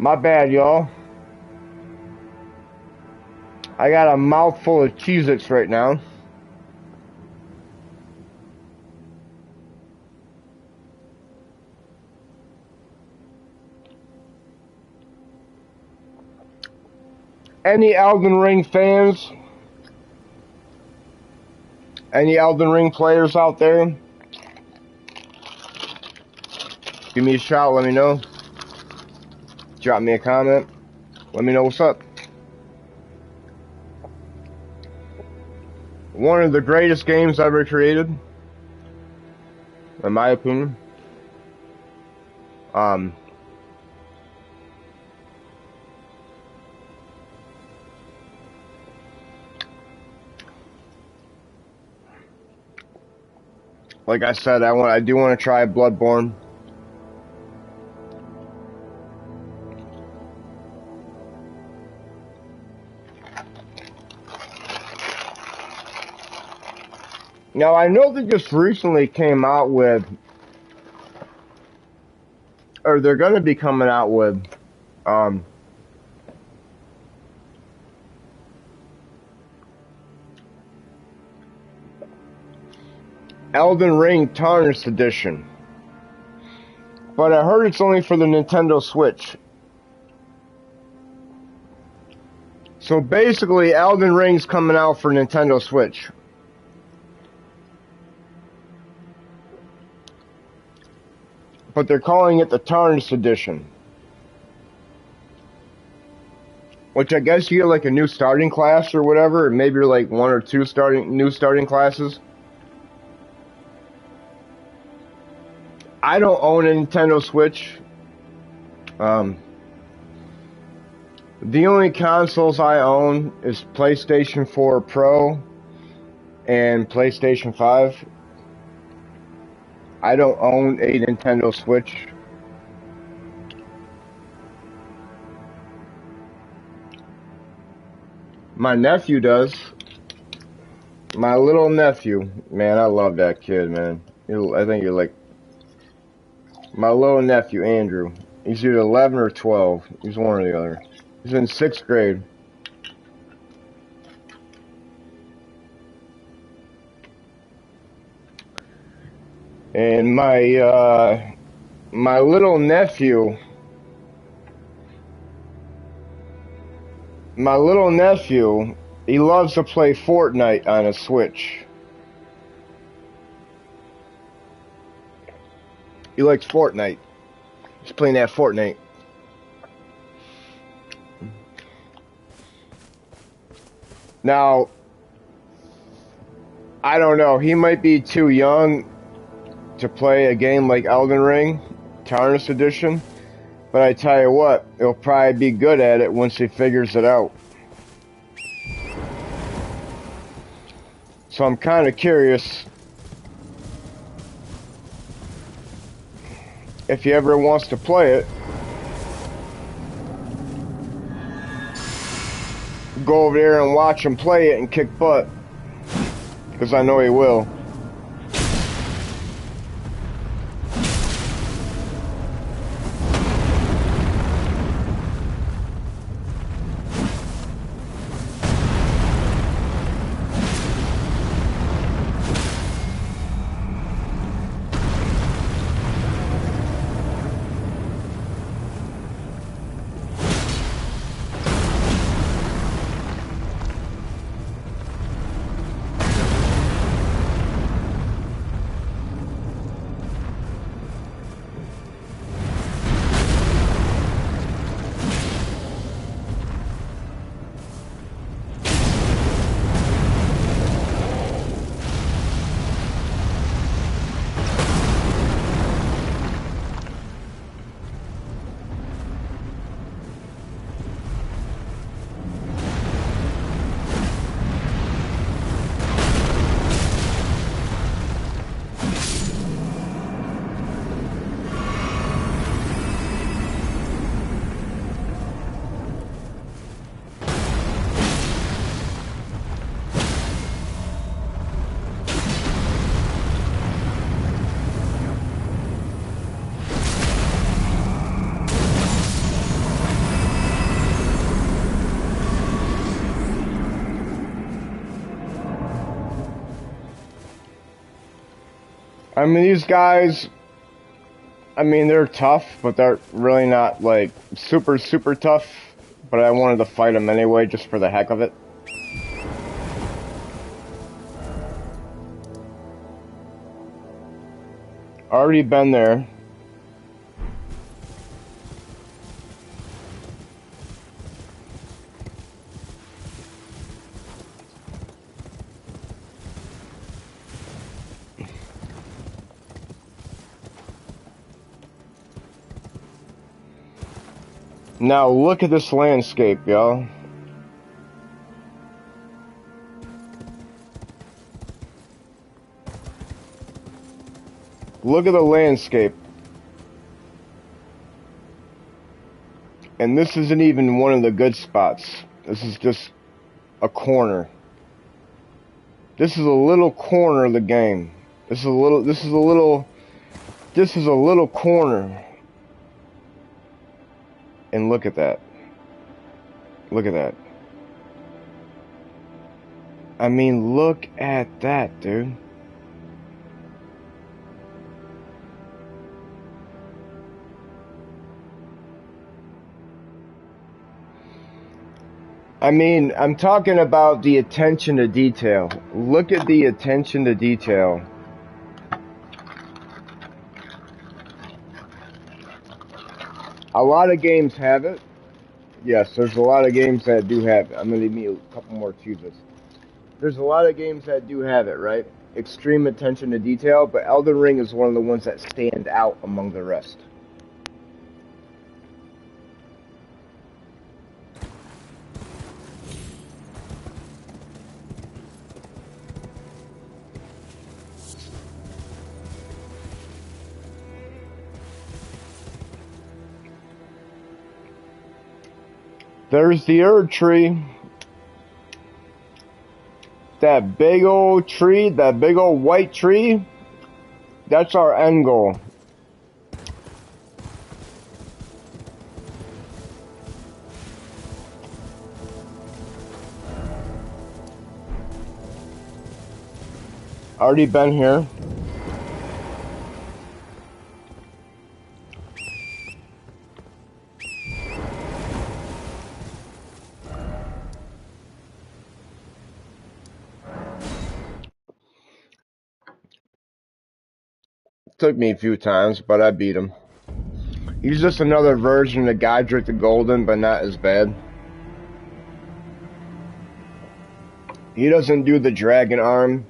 My bad, y'all. I got a mouthful of Cheez-Its right now. Any Elden Ring fans? Any Elden Ring players out there? Give me a shout, let me know. Drop me a comment. Let me know what's up. One of the greatest games ever created, in my opinion. Like I said, I do want to try Bloodborne. Now I know they just recently came out with, or they're going to be coming out with, Elden Ring Tarnished Edition. But I heard it's only for the Nintendo Switch. So basically, Elden Ring's coming out for Nintendo Switch. But they're calling it the Tarnished Edition. Which I guess you get like a new starting class or whatever, and maybe you're like one or two new starting classes. I don't own a Nintendo Switch. The only consoles I own is PlayStation 4 Pro and PlayStation 5. I don't own a Nintendo Switch. My nephew does. My little nephew. Man, I love that kid, man. I think you're like... My little nephew, Andrew. He's either 11 or 12. He's one or the other. He's in 6th grade. And my little nephew, he loves to play Fortnite on a Switch. He likes Fortnite. He's playing that Fortnite. Now, I don't know. He might be too young to play a game like Elden Ring, Tarnished Edition. But I tell you what, he'll probably be good at it once he figures it out. So I'm kind of curious if he ever wants to play it. Go over there and watch him play it and kick butt. Because I know he will. I mean, these guys, I mean, they're tough, but they're really not, like, super, super tough. But I wanted to fight them anyway, just for the heck of it. Already been there. Now look at this landscape, y'all. Look at the landscape. And this isn't even one of the good spots. This is just a corner. This is a little corner of the game. This is a little corner. And look at that. Look at that. I mean, look at that, dude. I mean, I'm talking about the attention to detail. Look at the attention to detail. A lot of games have it. Yes, there's a lot of games that do have it. I'm going to need a couple more cheeses. There's a lot of games that do have it, right? Extreme attention to detail, but Elden Ring is one of the ones that stand out among the rest. There's the Erd tree. That big old tree, that big old white tree, that's our end goal. Already been here. Took me a few times, but I beat him. He's just another version of Godric the Golden, but not as bad. He doesn't do the dragon arm.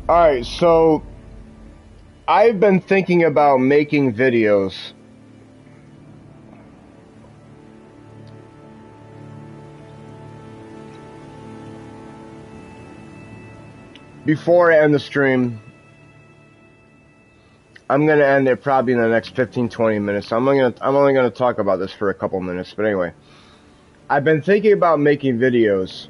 Alright, so I've been thinking about making videos. Before I end the stream, I'm gonna end it probably in the next 15-20 minutes. I'm only gonna talk about this for a couple minutes, but anyway. I've been thinking about making videos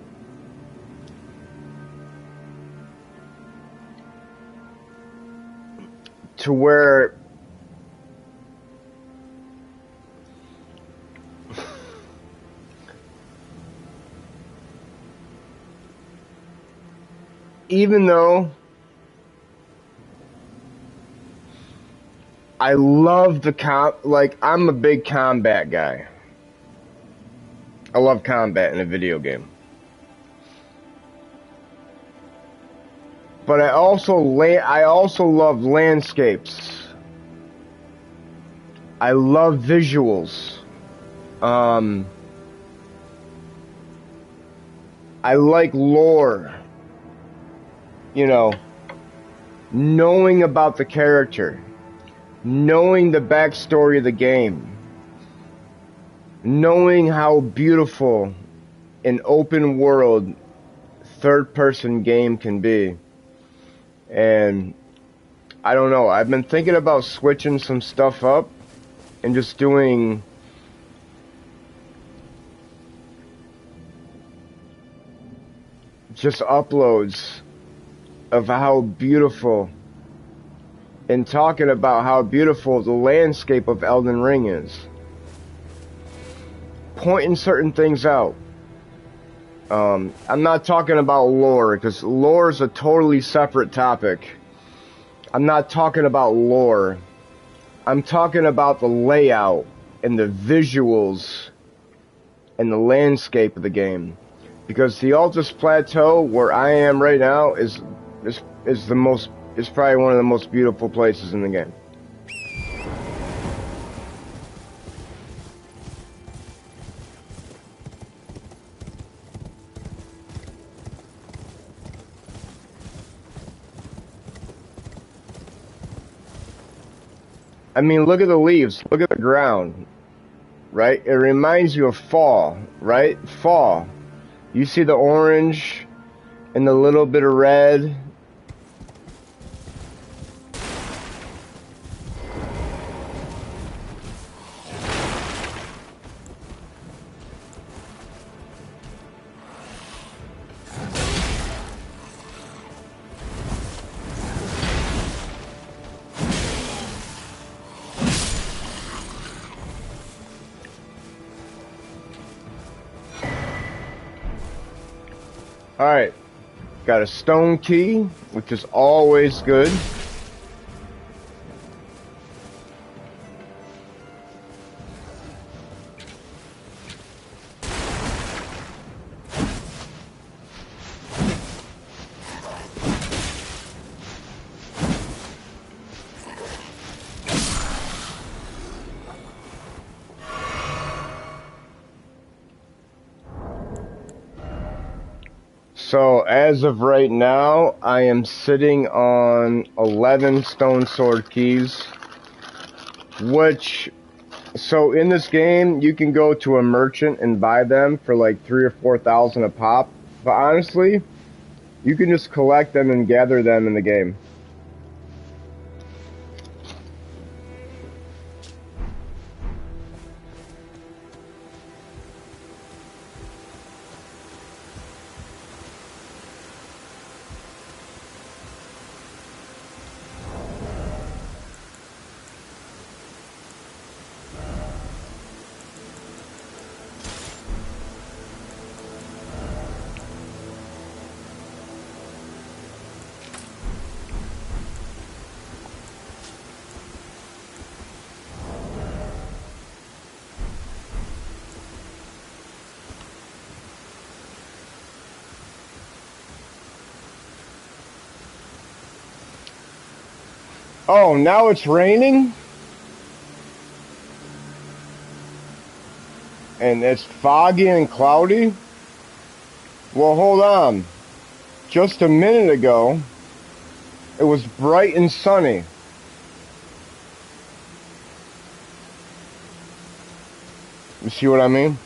to where even though I love the like, I'm a big combat guy. I love combat in a video game. But I also love landscapes. I love visuals. I like lore. You know, knowing about the character, knowing the backstory of the game, knowing how beautiful an open world third-person game can be. And I don't know, I've been thinking about switching some stuff up and just doing just uploads of how beautiful, and talking about how beautiful the landscape of Elden Ring is. Pointing certain things out. I'm not talking about lore, because lore is a totally separate topic. I'm not talking about lore. I'm talking about the layout and the visuals and the landscape of the game. Because the Altus Plateau, where I am right now, is probably one of the most beautiful places in the game. I mean, look at the leaves. Look at the ground, right? It reminds you of fall, right? Fall. You see the orange and the little bit of red. Alright, got a stone key, which is always good. So, as of right now, I am sitting on 11 stone sword keys, which, so in this game, you can go to a merchant and buy them for like 3 or 4,000 a pop, but honestly, you can just collect them and gather them in the game. Oh, now it's raining? And it's foggy and cloudy? Well, hold on. Just a minute ago, it was bright and sunny. You see what I mean?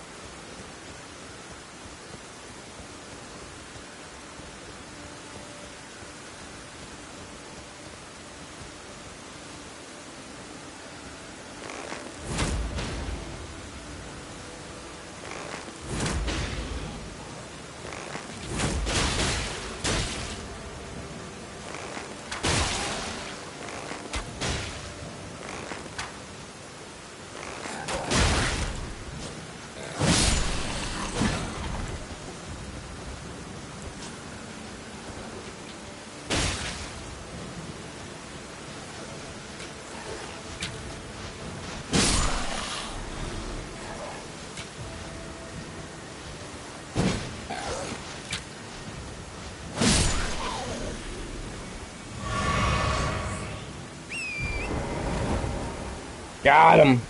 Got him.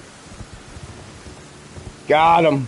Got him.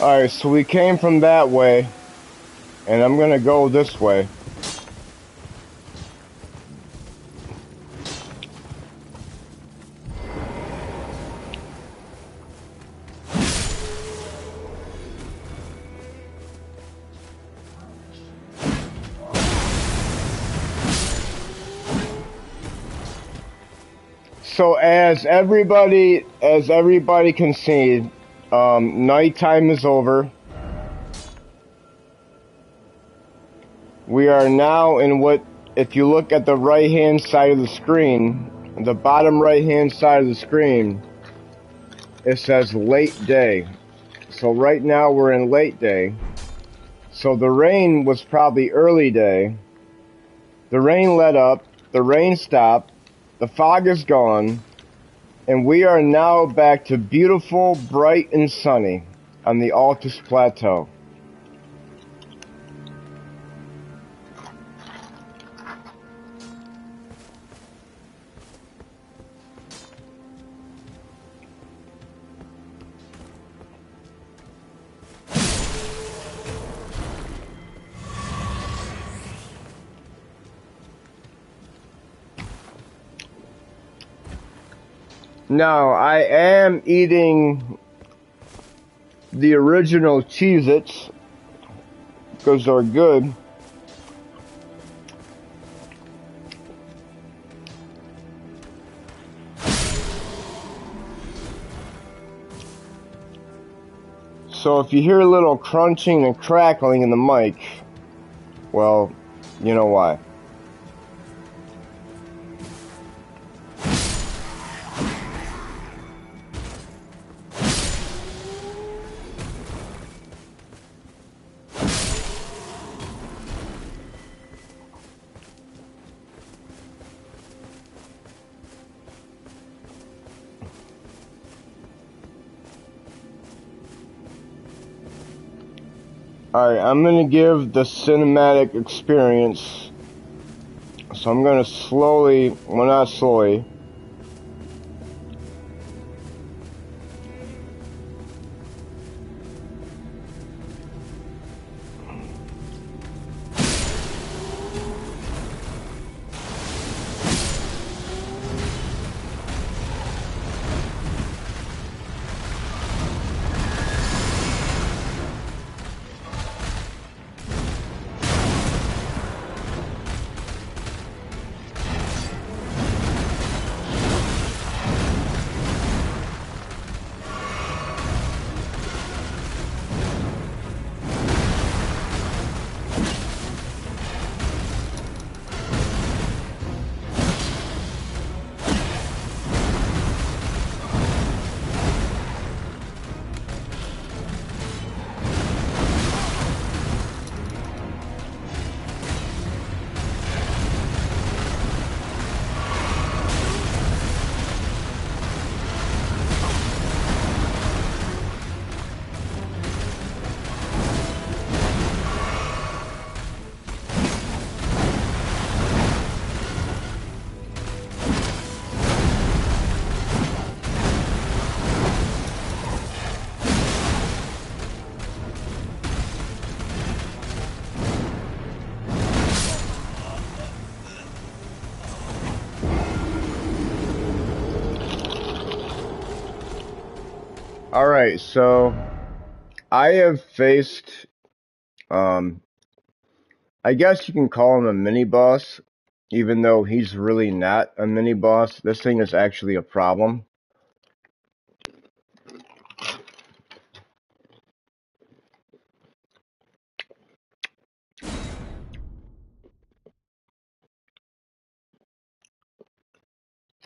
Alright, so we came from that way, and I'm gonna go this way. So as everybody can see, nighttime is over. We are now in what, if you look at the right hand side of the screen, the bottom right hand side of the screen, it says late day. So right now we're in late day. So the rain was probably early day. The rain let up, the rain stopped, the fog is gone, and we are now back to beautiful, bright, and sunny on the Altus Plateau. Now, I am eating the original Cheez-Its because they're good. So if you hear a little crunching and crackling in the mic, well, you know why. Alright, I'm gonna give the cinematic experience. So I'm gonna slowly, well not slowly. Alright, so I have faced, I guess you can call him a mini-boss, even though he's really not a mini-boss. This thing is actually a problem.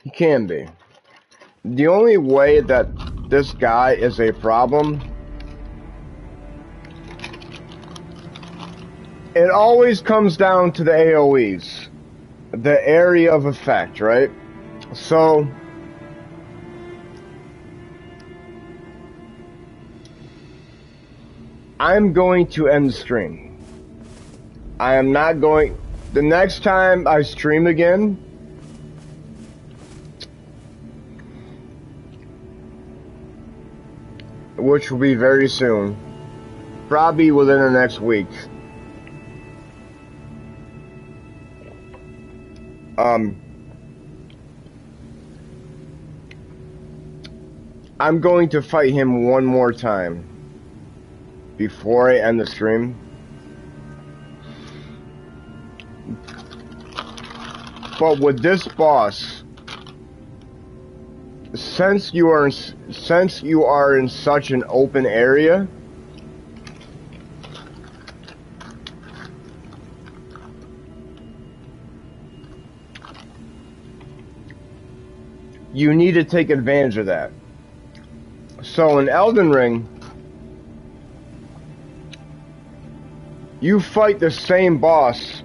He can be. The only way that this guy is a problem, it always comes down to the AoEs, the area of effect, right? So, I'm going to end the stream. I am not going, the next time I stream again, which will be very soon, probably within the next week. I'm going to fight him one more time before I end the stream. But with this boss, since you are in such an open area, you need to take advantage of that. So in Elden Ring, you fight the same boss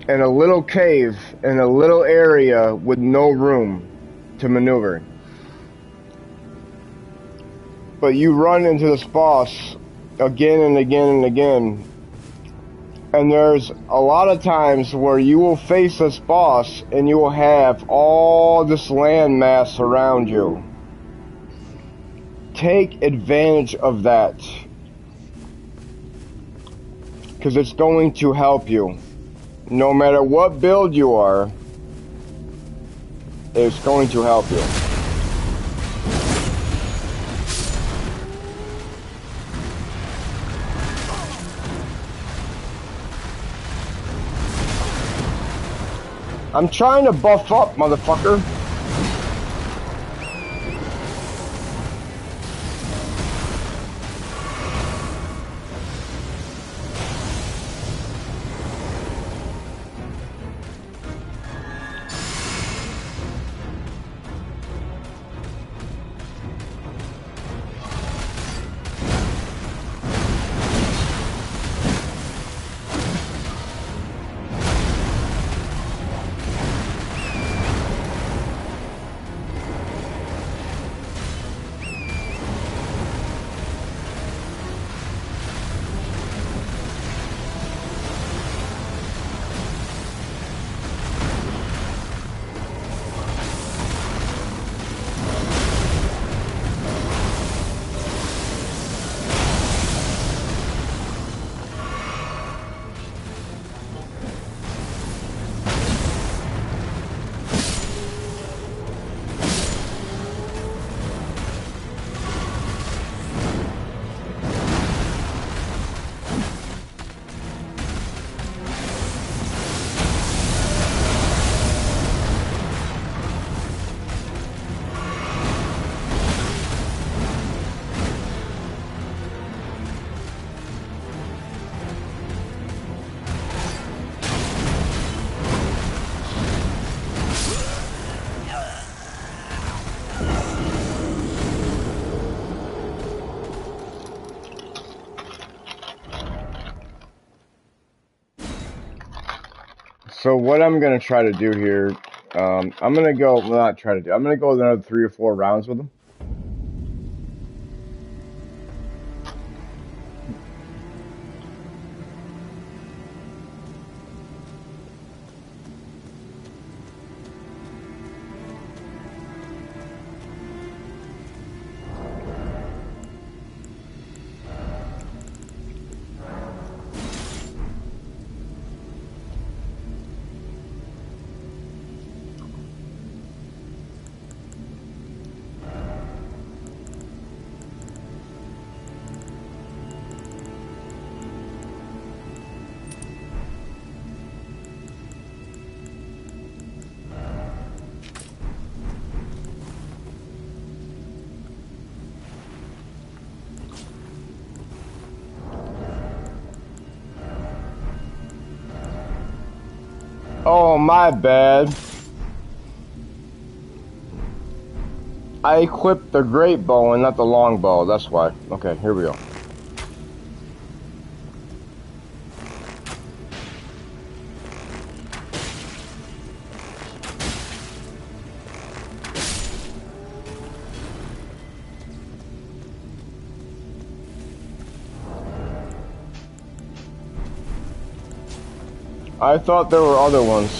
in a little cave in a little area with no room to maneuver. But you run into this boss again and again and again, and there's a lot of times where you will face this boss and you will have all this land mass around you. Take advantage of that, because it's going to help you. No matter what build you are, it's going to help you. I'm trying to buff up, motherfucker. So what I'm gonna try to do here, I'm gonna go, well, not try to do, I'm gonna go another 3 or 4 rounds with him. Oh, my bad. I equipped the great bow and not the long bow, that's why. Okay, here we go. I thought there were other ones.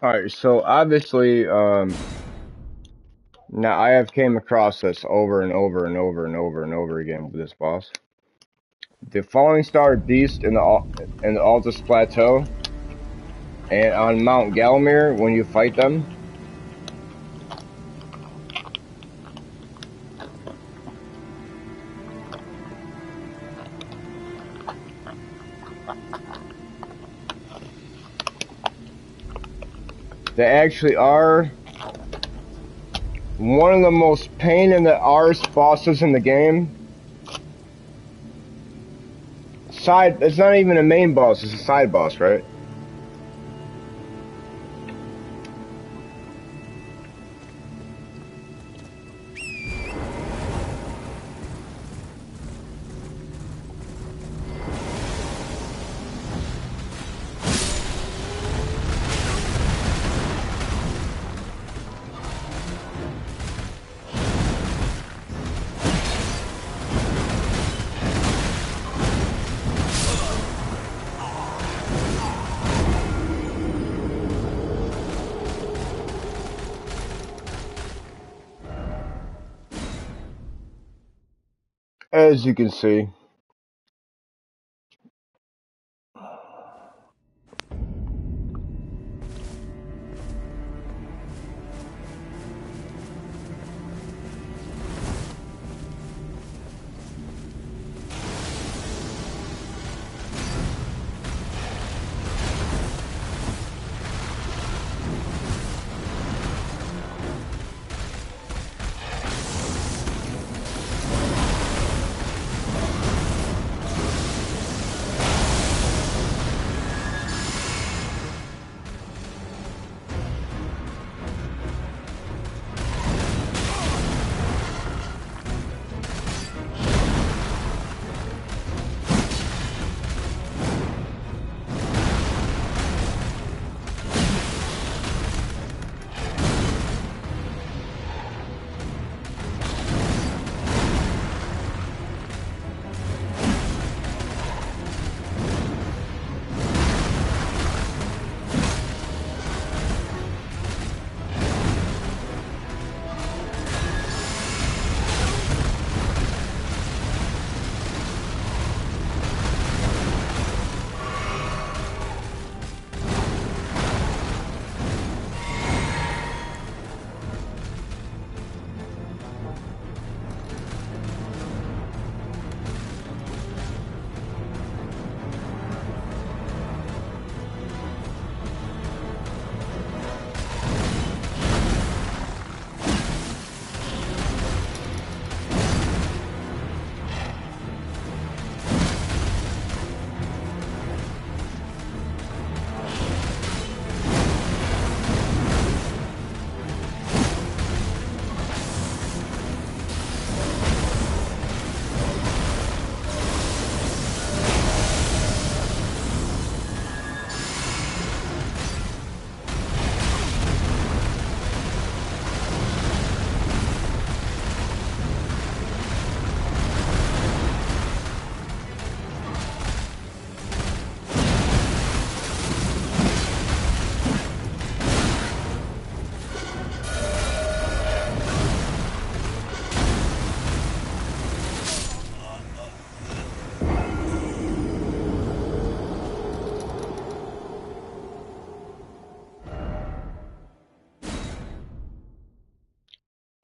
Alright, so obviously, now I have came across this over and over and over and over and over again with this boss. The Falling Star Beast in the Altus Plateau and on Mount Galmir when you fight them. They actually are one of the most pain in the arse bosses in the game. It's not even a main boss, it's a side boss, right? As you can see.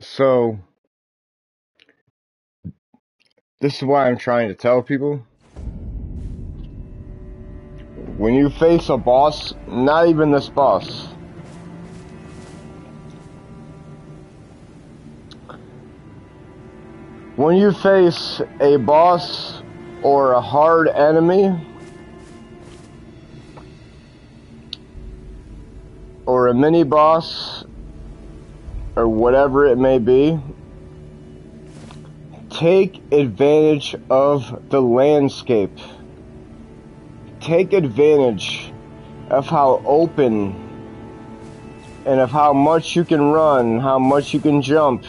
So, this is why I'm trying to tell people. When you face a boss, not even this boss. When you face a boss or a hard enemy, or a mini boss, or whatever it may be, take advantage of the landscape. Take advantage of how open and of how much you can run, how much you can jump.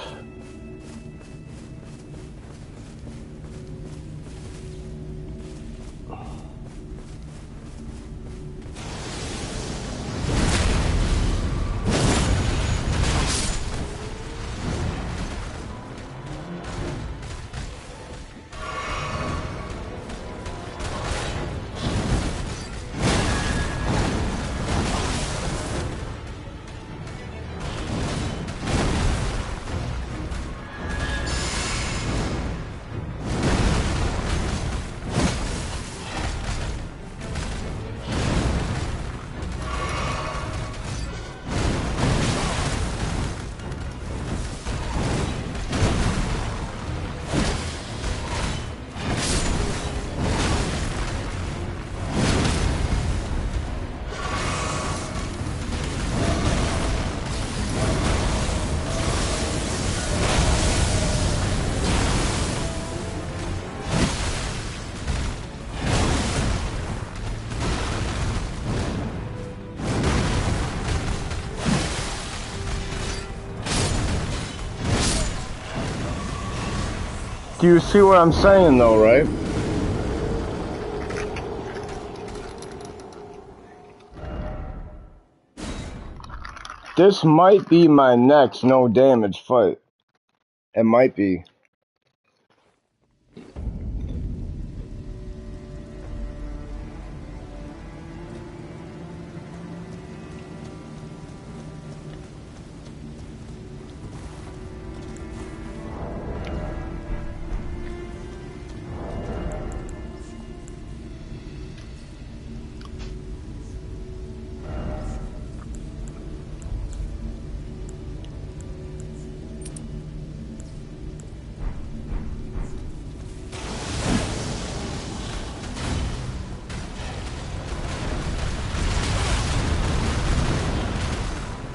Do you see what I'm saying though, right? This might be my next no damage fight. It might be.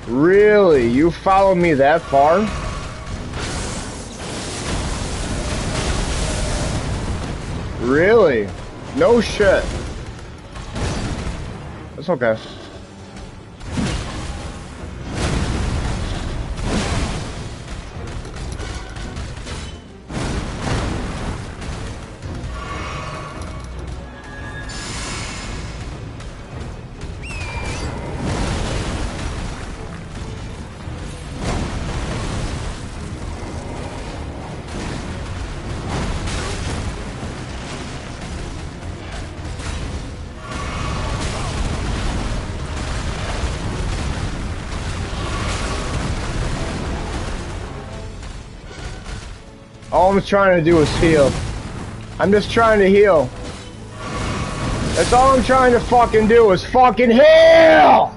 Really? You follow me that far? Really? No shit. That's okay. All I'm trying to do is heal. I'm just trying to heal. That's all I'm trying to fucking do is fucking heal!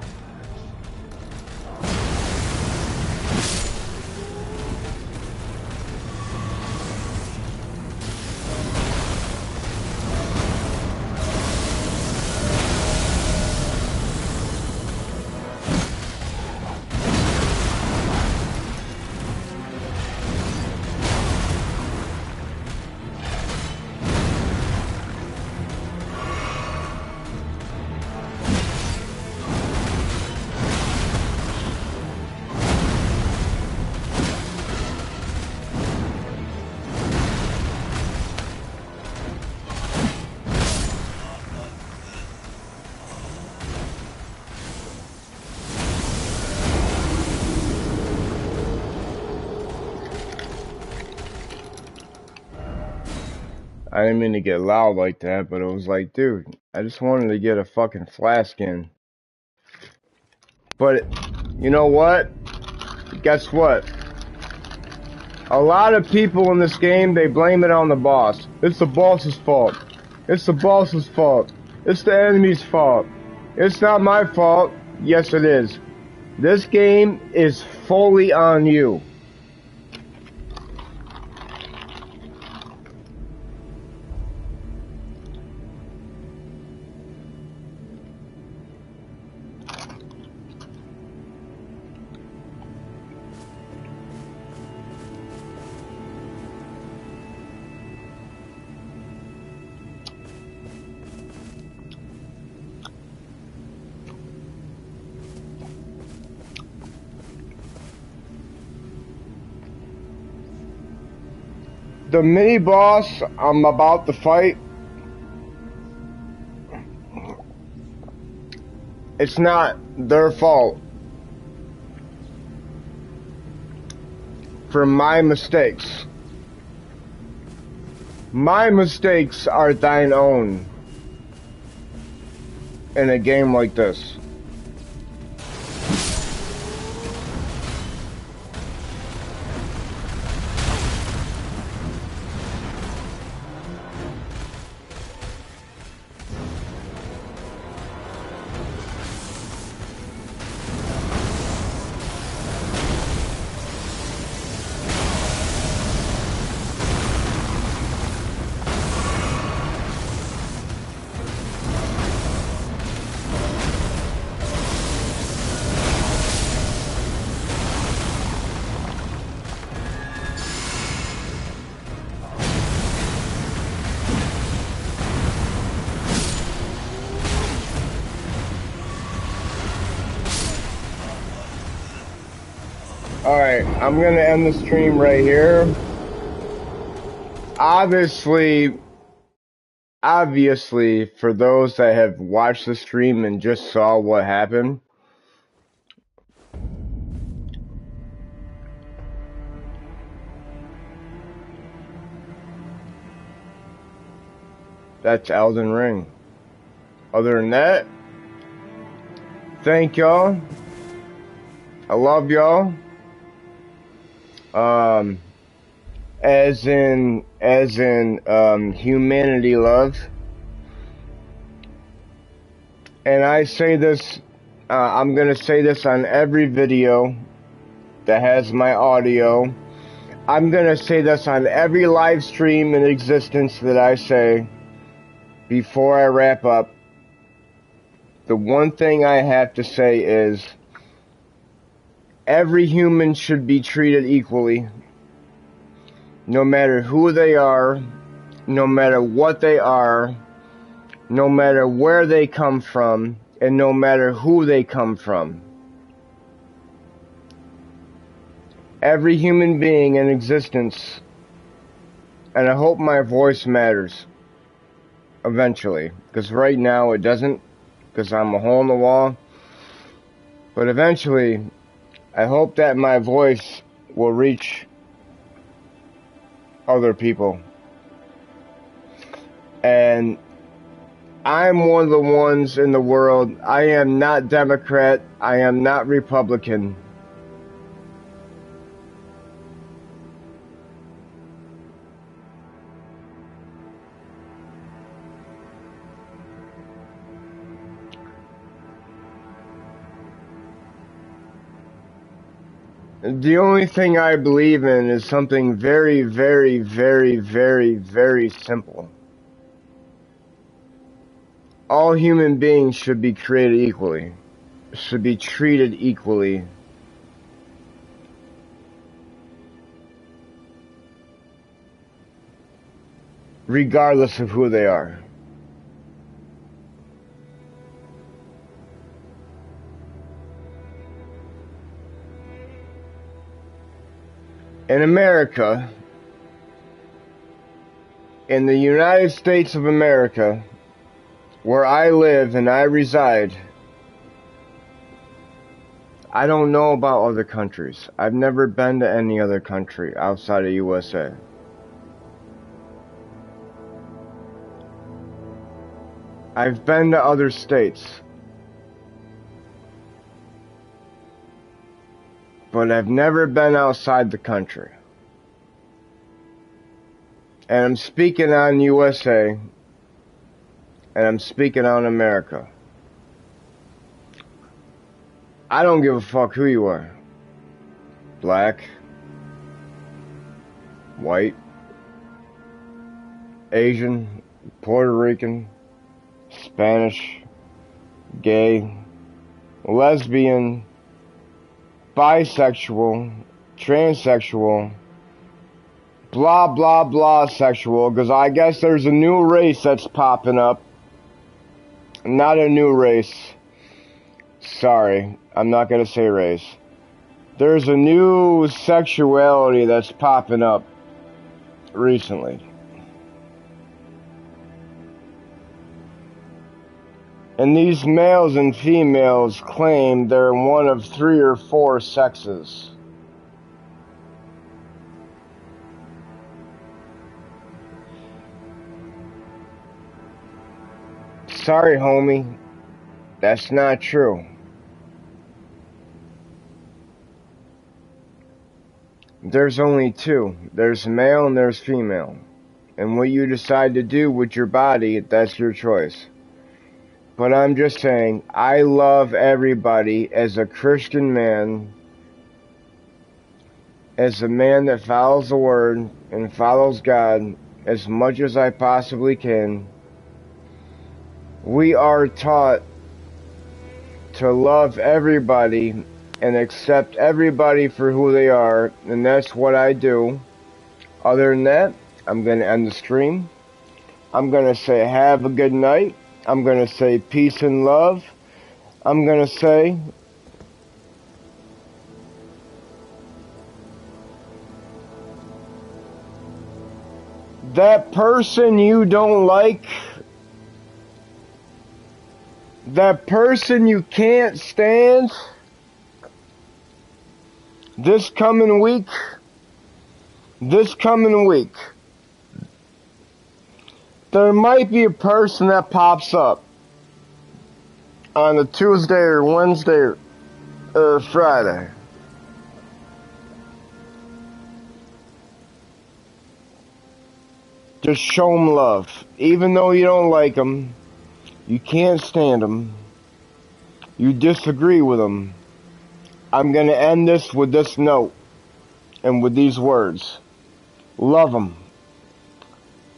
I didn't mean to get loud like that, but it was like, dude, I just wanted to get a fucking flask in. But, you know what? Guess what? A lot of people in this game, they blame it on the boss. It's the boss's fault. It's the boss's fault. It's the enemy's fault. It's not my fault. Yes, it is. This game is fully on you. The mini boss I'm about to fight, it's not their fault for my mistakes. My mistakes are thine own in a game like this. Alright, I'm gonna end the stream right here. Obviously, for those that have watched the stream and just saw what happened, that's Elden Ring. Other than that, thank y'all. I love y'all. As in humanity love. And I say this, I'm gonna say this on every video that has my audio. I'm gonna say this on every live stream in existence that I say before I wrap up. The one thing I have to say is every human should be treated equally, no matter who they are, no matter what they are, no matter where they come from, and no matter who they come from. Every human being in existence, and I hope my voice matters eventually, because right now it doesn't, because I'm a hole in the wall, but eventually I hope that my voice will reach other people. And I'm one of the ones in the world, I am not Democrat, I am not Republican. The only thing I believe in is something very, very, very, very, very simple. All human beings should be created equally, should be treated equally. Regardless of who they are. In America, in the United States of America, where I live and I reside, I don't know about other countries. I've never been to any other country outside of USA. I've been to other states, but I've never been outside the country. And I'm speaking on USA, and I'm speaking on America. I don't give a fuck who you are. Black, white, Asian, Puerto Rican, Spanish, gay, lesbian, bisexual, transsexual, blah blah blah sexual, because I guess there's a new race that's popping up. Not a new race. Sorry, I'm not gonna say race. There's a new sexuality that's popping up recently. And these males and females claim they're one of 3 or 4 sexes. Sorry, homie. That's not true. There's only 2. There's male and there's female. And what you decide to do with your body, that's your choice. But I'm just saying, I love everybody as a Christian man, as a man that follows the Word and follows God as much as I possibly can. We are taught to love everybody and accept everybody for who they are, and that's what I do. Other than that, I'm going to end the stream. I'm going to say have a good night. I'm going to say peace and love. I'm going to say That person you don't like, that person you can't stand, this coming week, there might be a person that pops up on a Tuesday or Wednesday or Friday. Just show them love. Even though you don't like them, you can't stand them, you disagree with them, I'm going to end this with this note and with these words. Love them.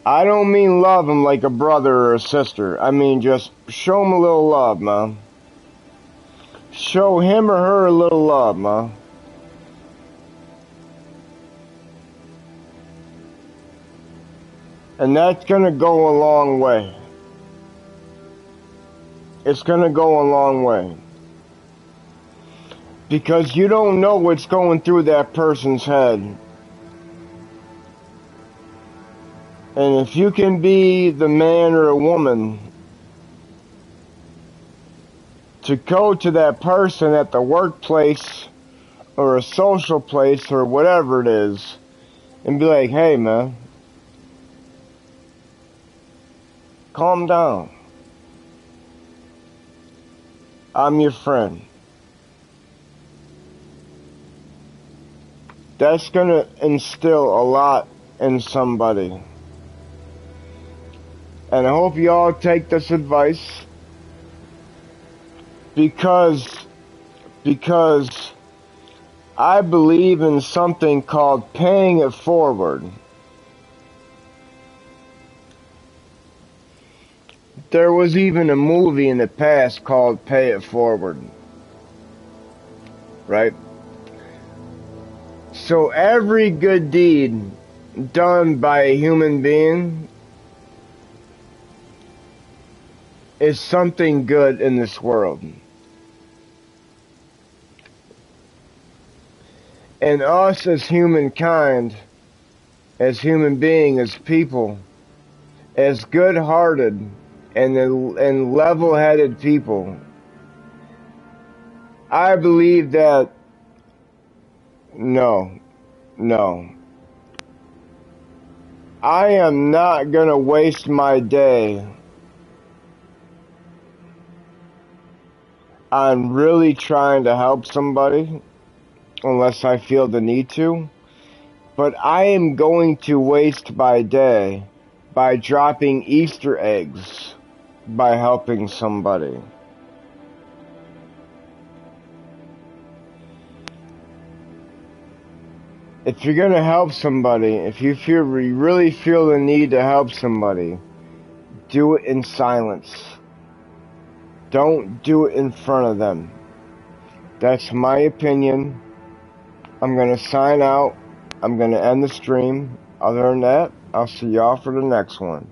I don't mean love them like a brother or a sister. I mean just show them a little love, man. Show him or her a little love, man. And that's going to go a long way. It's going to go a long way. Because you don't know what's going through that person's head. And if you can be the man or a woman to go to that person at the workplace or a social place or whatever it is and be like, hey man, calm down. I'm your friend. That's gonna instill a lot in somebody. And I hope you all take this advice because I believe in something called paying it forward. There was even a movie in the past called Pay It Forward. Right? So every good deed done by a human being is something good in this world. And us as humankind, as human beings, as people, as good-hearted and level-headed people, I believe that no. I am not gonna waste my day on really trying to help somebody unless I feel the need to. But I am going to waste my day by dropping Easter eggs by helping somebody. If you're gonna help somebody, if you really feel the need to help somebody, do it in silence. Don't do it in front of them. That's my opinion. I'm gonna sign out. I'm gonna end the stream. Other than that, I'll see y'all for the next one.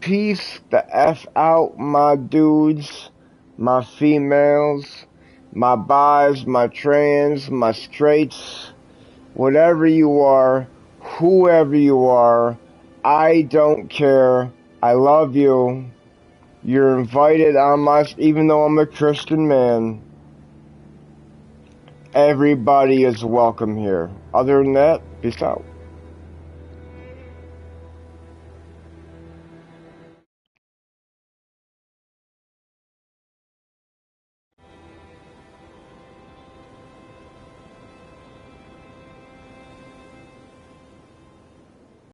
Peace the F out, my dudes, my females, my bis, my trans, my straights, whatever you are, whoever you are, I don't care. I love you. You're invited on my, even though I'm a Christian man, everybody is welcome here. Other than that, peace out.